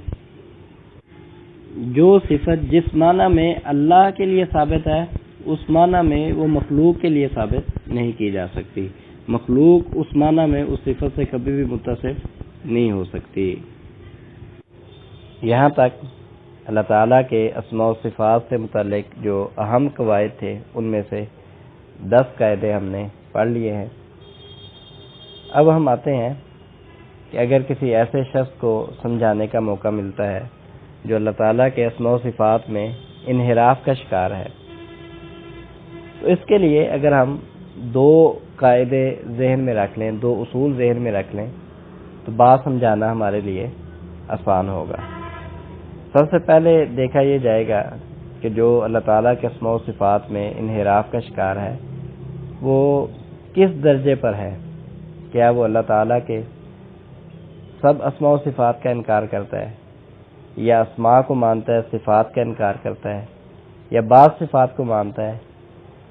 جو صفت جس معنی میں اللہ کے لیے ثابت ہے اس معنی میں وہ مخلوق کے لیے ثابت نہیں کی جا سکتی۔ مخلوق اس معنی میں اس صفت سے کبھی بھی متصف نہیں ہو سکتی۔ یہاں تک اللہ تعالیٰ کے اسماء و صفات سے متعلق جو اہم قواعد تھے ان میں سے 10 قاعدے ہم نے پڑھ لیے ہیں۔ اب ہم آتے ہیں کہ اگر کسی ایسے شخص کو سمجھانے کا موقع ملتا ہے جو اللہ تعالیٰ کے اسماء و صفات میں انحراف کا شکار ہے، تو اس کے لیے اگر ہم دو قاعدے ذہن میں رکھ لیں، دو اصول ذہن میں رکھ لیں، تو بات سمجھانا ہمارے لیے آسان ہوگا۔ سب سے پہلے دیکھا یہ جائے گا کہ جو اللہ تعالیٰ کے اسماء و صفات میں انحراف کا شکار ہے وہ کس درجے پر ہے۔ کیا وہ اللہ تعالیٰ کے سب اسماء و صفات کا انکار کرتا ہے، یا اسماء کو مانتا ہے صفات کا انکار کرتا ہے، یا بعض صفات کو مانتا ہے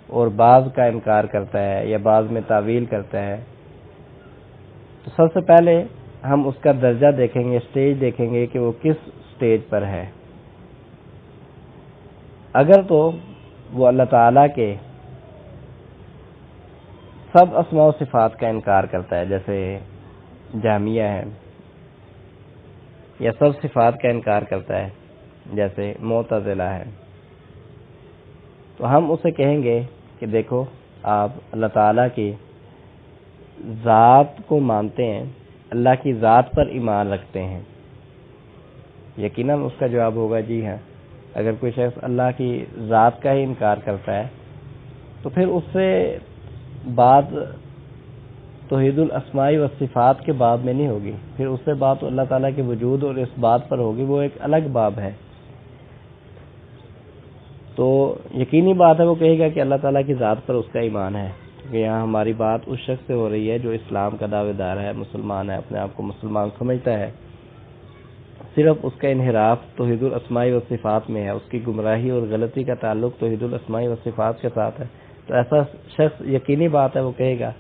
اور بعض کا انکار کرتا ہے، یا بعض میں تعویل کرتا ہے۔ تو سب سے پہلے ہم اس کا درجہ دیکھیں گے، سٹیج دیکھیں گے کہ وہ کس سٹیج پر ہے۔ اگر تو وہ اللہ تعالیٰ کے سب اسماء و صفات کا انکار کرتا ہے، جیسے جہمیہ ہے، یا سب صفات کا انکار کرتا ہے جیسے معتزلہ ہے، تو ہم اسے کہیں گے کہ دیکھو آپ اللہ تعالیٰ کی ذات کو مانتے ہیں، اللہ کی ذات پر ایمان رکھتے ہیں۔ یقیناً اس کا جواب ہوگا جی ہاں۔ اگر کوئی شخص اللہ کی ذات کا ہی انکار کرتا ہے تو پھر اس سے بات توحید الاسماء والصفات کے باب میں نہیں ہوگی، پھر اس سے بات اللہ تعالیٰ کے وجود اور اس بات پر ہوگی، وہ ایک الگ باب ہے۔ تو یقینی بات ہے وہ کہے گا کہ اللہ تعالیٰ کی ذات پر اس کا ایمان ہے، کیونکہ یہاں ہماری بات اس شخص سے ہو رہی ہے جو اسلام کا دعوے دار ہے، مسلمان ہے، اپنے آپ کو مسلمان سمجھتا ہے، صرف اس کا انحراف توحید الاسماء والصفات میں ہے، اس کی گمراہی اور غلطی کا تعلق توحید الاسماء والصفات کے ساتھ ہے۔ تو ایسا شخص یقینی بات ہے وہ کہے گا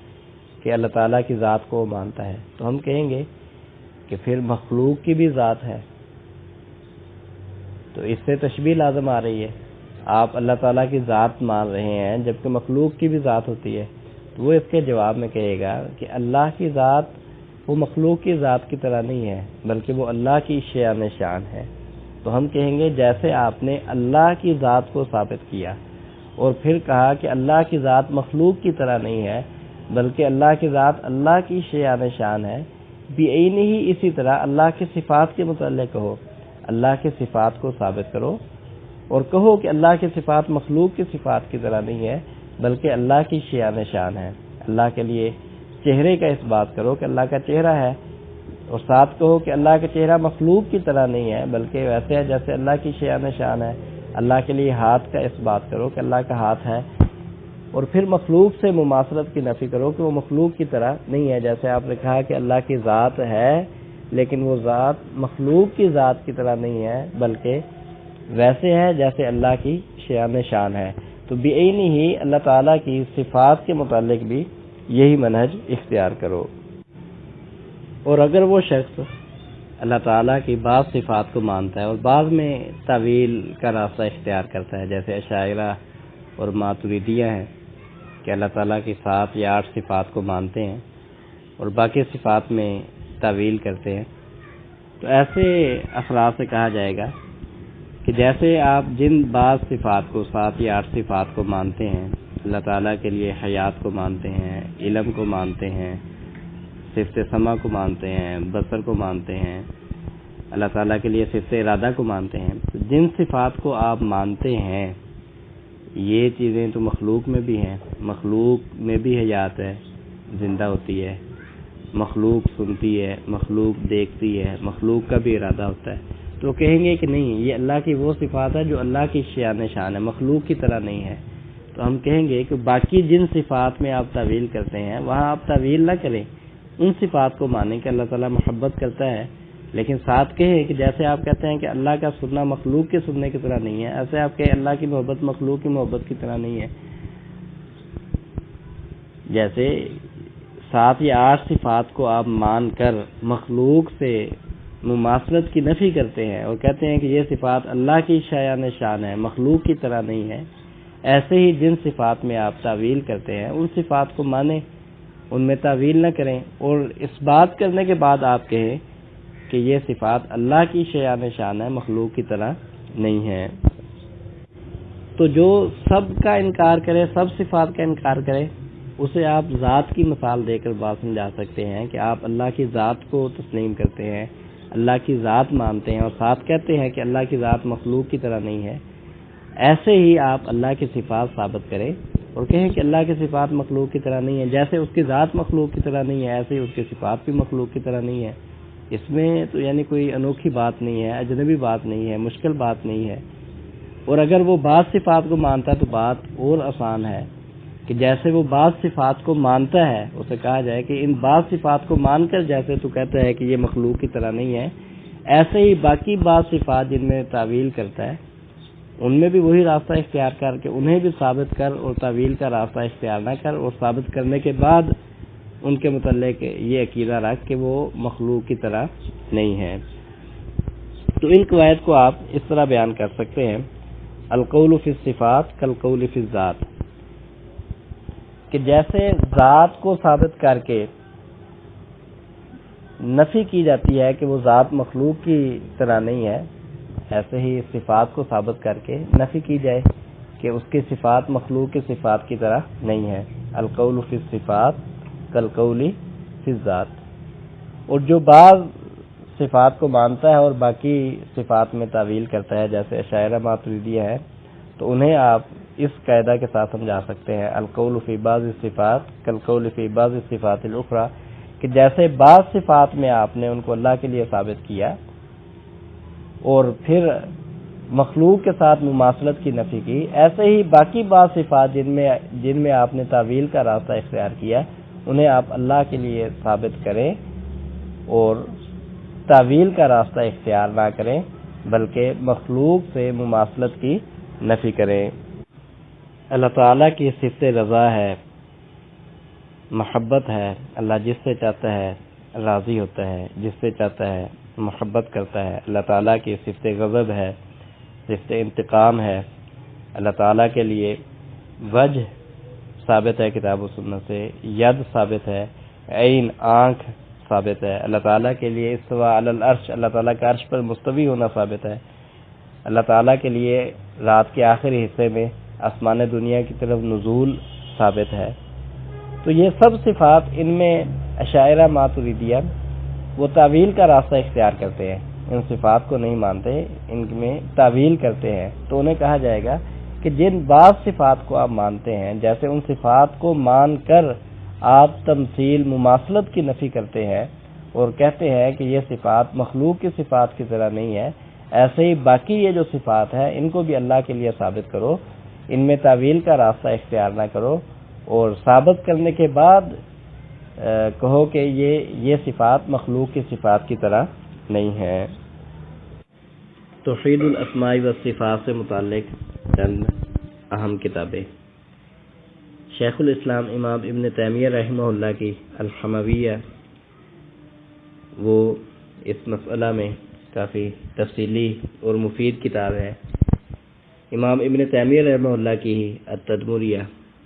کہ اللہ تعالیٰ کی ذات کو وہ مانتا ہے۔ تو ہم کہیں گے کہ پھر مخلوق کی بھی ذات ہے، تو اس سے تشبیہ لازم آ رہی ہے۔ آپ اللہ تعالیٰ کی ذات مان رہے ہیں جبکہ مخلوق کی بھی ذات ہوتی ہے، تو وہ اس کے جواب میں کہے گا کہ اللہ کی ذات وہ مخلوق کی ذات کی طرح نہیں ہے، بلکہ وہ اللہ کی شان شان ہے۔ تو ہم کہیں گے جیسے آپ نے اللہ کی ذات کو ثابت کیا اور پھر کہا کہ اللہ کی ذات مخلوق کی طرح نہیں ہے بلکہ اللہ کی ذات اللہ کی شان شان ہے، بعینہ ہی اسی طرح اللہ کی صفات کے متعلق کہو، اللہ کی صفات کو ثابت کرو اور کہو کہ اللہ کی صفات مخلوق کی صفات کی طرح نہیں ہے بلکہ اللہ کی شان شان ہے۔ اللہ کے لیے چہرے کا اس بات کرو کہ اللہ کا چہرہ ہے، اور ساتھ کہو کہ اللہ کا چہرہ مخلوق کی طرح نہیں ہے بلکہ ویسے ہے جیسے اللہ کی شان شان ہے۔ اللہ کے لیے ہاتھ کا اس بات کرو کہ اللہ کا ہاتھ ہے، اور پھر مخلوق سے مماثلت کی نفی کرو کہ وہ مخلوق کی طرح نہیں ہے، جیسے آپ نے کہا کہ اللہ کی ذات ہے لیکن وہ ذات مخلوق کی ذات کی طرح نہیں ہے بلکہ ویسے ہے جیسے اللہ کی شان شان ہے۔ تو بعینہ ہی اللہ تعالیٰ کی صفات کے متعلق بھی یہی منہج اختیار کرو۔ اور اگر وہ شخص اللہ تعالیٰ کی بعض صفات کو مانتا ہے اور بعض میں تعویل کا راستہ اختیار کرتا ہے، جیسے اشاعرہ اور ماتریدیہ ہیں کہ اللہ تعالیٰ کی 7 یا 8 صفات کو مانتے ہیں اور باقی صفات میں تعویل کرتے ہیں، تو ایسے افراد سے کہا جائے گا کہ جیسے آپ جن بعض صفات کو 7 یا 8 صفات کو مانتے ہیں، اللہ تعالیٰ کے لیے حیات کو مانتے ہیں، علم کو مانتے ہیں، صفت سمع کو مانتے ہیں، بصر کو مانتے ہیں، اللہ تعالیٰ کے لیے صفت ارادہ کو مانتے ہیں، تو جن صفات کو آپ مانتے ہیں یہ چیزیں تو مخلوق میں بھی ہیں، مخلوق میں بھی حیات ہے، زندہ ہوتی ہے، مخلوق سنتی ہے، مخلوق دیکھتی ہے، مخلوق کا بھی ارادہ ہوتا ہے، تو کہیں گے کہ نہیں، یہ اللہ کی وہ صفات ہے جو اللہ کی شان شان ہے، مخلوق کی طرح نہیں ہے۔ تو ہم کہیں گے کہ باقی جن صفات میں آپ تعویل کرتے ہیں وہاں آپ تعویل نہ کریں، ان صفات کو مانیں کہ اللہ تعالیٰ محبت کرتا ہے، لیکن ساتھ کہیں کہ جیسے آپ کہتے ہیں کہ اللہ کا سننا مخلوق کے سننے کی طرح نہیں ہے، ایسے آپ کہیں اللہ کی محبت مخلوق کی محبت کی طرح نہیں ہے۔ جیسے 7 یا 8 صفات کو آپ مان کر مخلوق سے مماثلت کی نفی کرتے ہیں اور کہتے ہیں کہ یہ صفات اللہ کی شان شان ہے، مخلوق کی طرح نہیں ہے، ایسے ہی جن صفات میں آپ تعویل کرتے ہیں ان صفات کو مانیں، ان میں تعویل نہ کریں، اور اس بات کرنے کے بعد آپ کہیں کہ یہ صفات اللہ کی شان شان ہے، مخلوق کی طرح نہیں ہے۔ تو جو سب کا انکار کرے، سب صفات کا انکار کرے، اسے آپ ذات کی مثال دے کر بات سمجھا سکتے ہیں کہ آپ اللہ کی ذات کو تسلیم کرتے ہیں، اللہ کی ذات مانتے ہیں اور ساتھ کہتے ہیں کہ اللہ کی ذات مخلوق کی طرح نہیں ہے۔ ایسے ہی آپ اللہ کی صفات ثابت کریں اور کہیں کہ اللہ کی صفات مخلوق کی طرح نہیں ہے، جیسے اس کی ذات مخلوق کی طرح نہیں ہے ایسے ہی اس کی صفات بھی مخلوق کی طرح نہیں ہے، اس میں تو یعنی کوئی انوکھی بات نہیں ہے، اجنبی بات نہیں ہے، مشکل بات نہیں ہے۔ اور اگر وہ بعض صفات کو مانتا ہے تو بات اور آسان ہے کہ جیسے وہ بعض صفات کو مانتا ہے، اسے کہا جائے کہ ان بعض صفات کو مان کر جیسے تو کہتا ہے کہ یہ مخلوق کی طرح نہیں ہے، ایسے ہی باقی بعض صفات جن میں تعویل کرتا ہے ان میں بھی وہی راستہ اختیار کر کے انہیں بھی ثابت کر اور تعویل کا راستہ اختیار نہ کر، اور ثابت کرنے کے بعد ان کے متعلق یہ عقیدہ رکھ کہ وہ مخلوق کی طرح نہیں ہے۔ تو ان قواعد کو آپ اس طرح بیان کر سکتے ہیں: القول فی الصفات کالقول فی الذات، کہ جیسے ذات کو ثابت کر کے نفی کی جاتی ہے کہ وہ ذات مخلوق کی طرح نہیں ہے، ایسے ہی صفات کو ثابت کر کے نفی کی جائے کہ اس کی صفات مخلوق کی صفات کی طرح نہیں ہے۔ القول فی الصفات کالقول فی الذات، اور جو بعض صفات کو مانتا ہے اور باقی صفات میں تعویل کرتا ہے جیسے اشاعرہ ماتریدیہ ہے، تو انہیں آپ اس قاعدہ کے ساتھ سمجھا سکتے ہیں: القول فی بعض الصفات کالقول فی بعض الصفات الاخرى، کہ جیسے بعض صفات میں آپ نے ان کو اللہ کے لیے ثابت کیا اور پھر مخلوق کے ساتھ مماثلت کی نفی کی، ایسے ہی باقی بعض صفات جن میں آپ نے تعویل کا راستہ اختیار کیا انہیں آپ اللہ کے لیے ثابت کریں اور تعویل کا راستہ اختیار نہ کریں بلکہ مخلوق سے مماثلت کی نفی کریں۔ اللہ تعالیٰ کی صفت رضا ہے، محبت ہے، اللہ جس سے چاہتا ہے راضی ہوتا ہے، جس سے چاہتا ہے محبت کرتا ہے۔ اللہ تعالیٰ کی صفت غضب ہے، صفت انتقام ہے۔ اللہ تعالیٰ کے لیے وجہ ثابت ہے کتاب و سنت سے، ید ثابت ہے، عین آنکھ ثابت ہے۔ اللہ تعالیٰ کے لیے استوا علی العرش، اللہ تعالیٰ کا عرش پر مستوی ہونا ثابت ہے۔ اللہ تعالیٰ کے لیے رات کے آخری حصے میں آسمان دنیا کی طرف نزول ثابت ہے۔ تو یہ سب صفات ان میں اشاعرہ ماتریدیہ وہ تعویل کا راستہ اختیار کرتے ہیں، ان صفات کو نہیں مانتے، ان میں تعویل کرتے ہیں۔ تو انہیں کہا جائے گا کہ جن بعض صفات کو آپ مانتے ہیں، جیسے ان صفات کو مان کر آپ تمثیل مماثلت کی نفی کرتے ہیں اور کہتے ہیں کہ یہ صفات مخلوق کی صفات کی طرح نہیں ہے، ایسے ہی باقی یہ جو صفات ہیں ان کو بھی اللہ کے لیے ثابت کرو، ان میں تعویل کا راستہ اختیار نہ کرو، اور ثابت کرنے کے بعد کہو کہ یہ صفات مخلوق کی صفات کی طرح نہیں ہے۔ توحید الاسماء والصفات سے متعلق چند اہم کتابیں: شیخ الاسلام امام ابن تیمیہ رحمہ اللہ کی الحمویہ، وہ اس مسئلہ میں کافی تفصیلی اور مفید کتاب ہے۔ امام ابن تیمیہ رحمہ اللہ کی التدمریہ،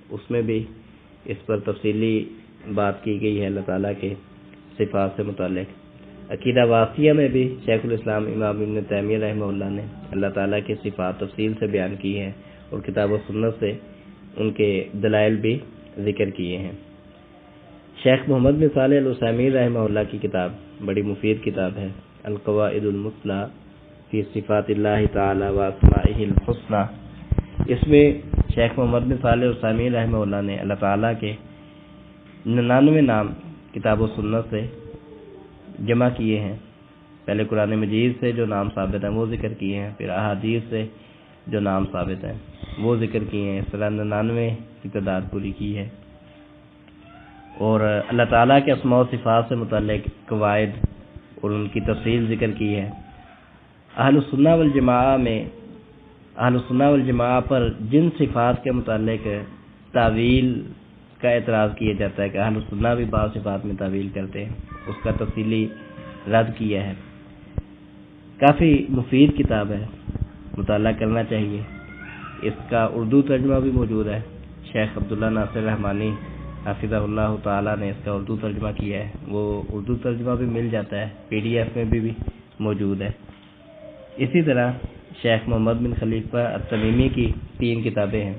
اس میں بھی اس پر تفصیلی بات کی گئی ہے اللہ تعالیٰ کے صفات سے متعلق۔ عقیدہ واسطیہ میں بھی شیخ الاسلام امام ابن تیمیہ رحمہ اللہ نے اللہ تعالیٰ کی صفات تفصیل سے بیان کی ہیں اور کتاب و سنت سے ان کے دلائل بھی ذکر کیے ہیں۔ شیخ محمد بن صالح العثیمین رحمہ اللہ کی کتاب بڑی مفید کتاب ہے، القواعد المثلی فی صفات اللہ تعالی و اسمائہ الحسنی۔ اس میں شیخ محمد بن صالح العثیمین رحمہ اللہ نے اللہ تعالیٰ کے 99 نام کتاب و سنت سے جمع کیے ہیں۔ پہلے قرآن مجید سے جو نام ثابت ہیں وہ ذکر کیے ہیں، پھر احادیث سے جو نام ثابت ہیں وہ ذکر کیے ہیں، اس طرح 99 کی تعداد پوری کی ہے۔ اور اللہ تعالیٰ کے اسماء و صفات سے متعلق قواعد اور ان کی تفصیل ذکر کی ہے۔ اہل السنہ والجماعہ میں اہل السنہ والجماعہ پر جن صفات کے متعلق تعویل کا اعتراض کیا جاتا ہے کہ اہل السنہ بھی بعض صفات میں تعویل کرتے ہیں، اس کا تفصیلی رد کیا ہے۔ کافی مفید کتاب ہے، مطالعہ کرنا چاہیے۔ اس کا اردو ترجمہ بھی موجود ہے، شیخ عبداللہ ناصر رحمانی حافظہ اللہ تعالیٰ نے اس کا اردو ترجمہ کیا ہے، وہ اردو ترجمہ بھی مل جاتا ہے، PDF میں بھی موجود ہے۔ اسی طرح شیخ محمد بن خلیفہ التمیمی کی 3 کتابیں ہیں،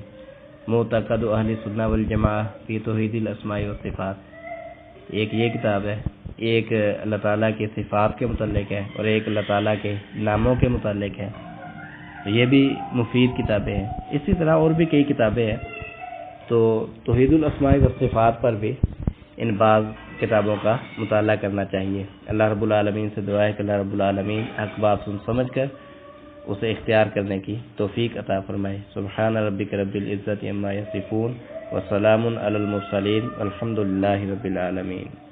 معتقد اہل سنہ والجماعہ فی توحید الاسماء والصفات، ایک یہ کتاب ہے، ایک اللہ تعالیٰ کی صفات کے متعلق ہے اور ایک اللہ تعالیٰ کے ناموں کے متعلق ہے، یہ بھی مفید کتابیں ہیں۔ اسی طرح اور بھی کئی کتابیں ہیں، تو توحید الاسماء و صفات پر بھی ان بعض کتابوں کا مطالعہ کرنا چاہیے۔ اللہ رب العالمین سے دعا ہے کہ اللہ رب العالمین حق بات سن سمجھ کر اسے اختیار کرنے کی توفیق عطا فرمائے۔ سبحان ربک رب العزت عما یصفون وسلام علی المرسلین والحمد للہ رب العالمین۔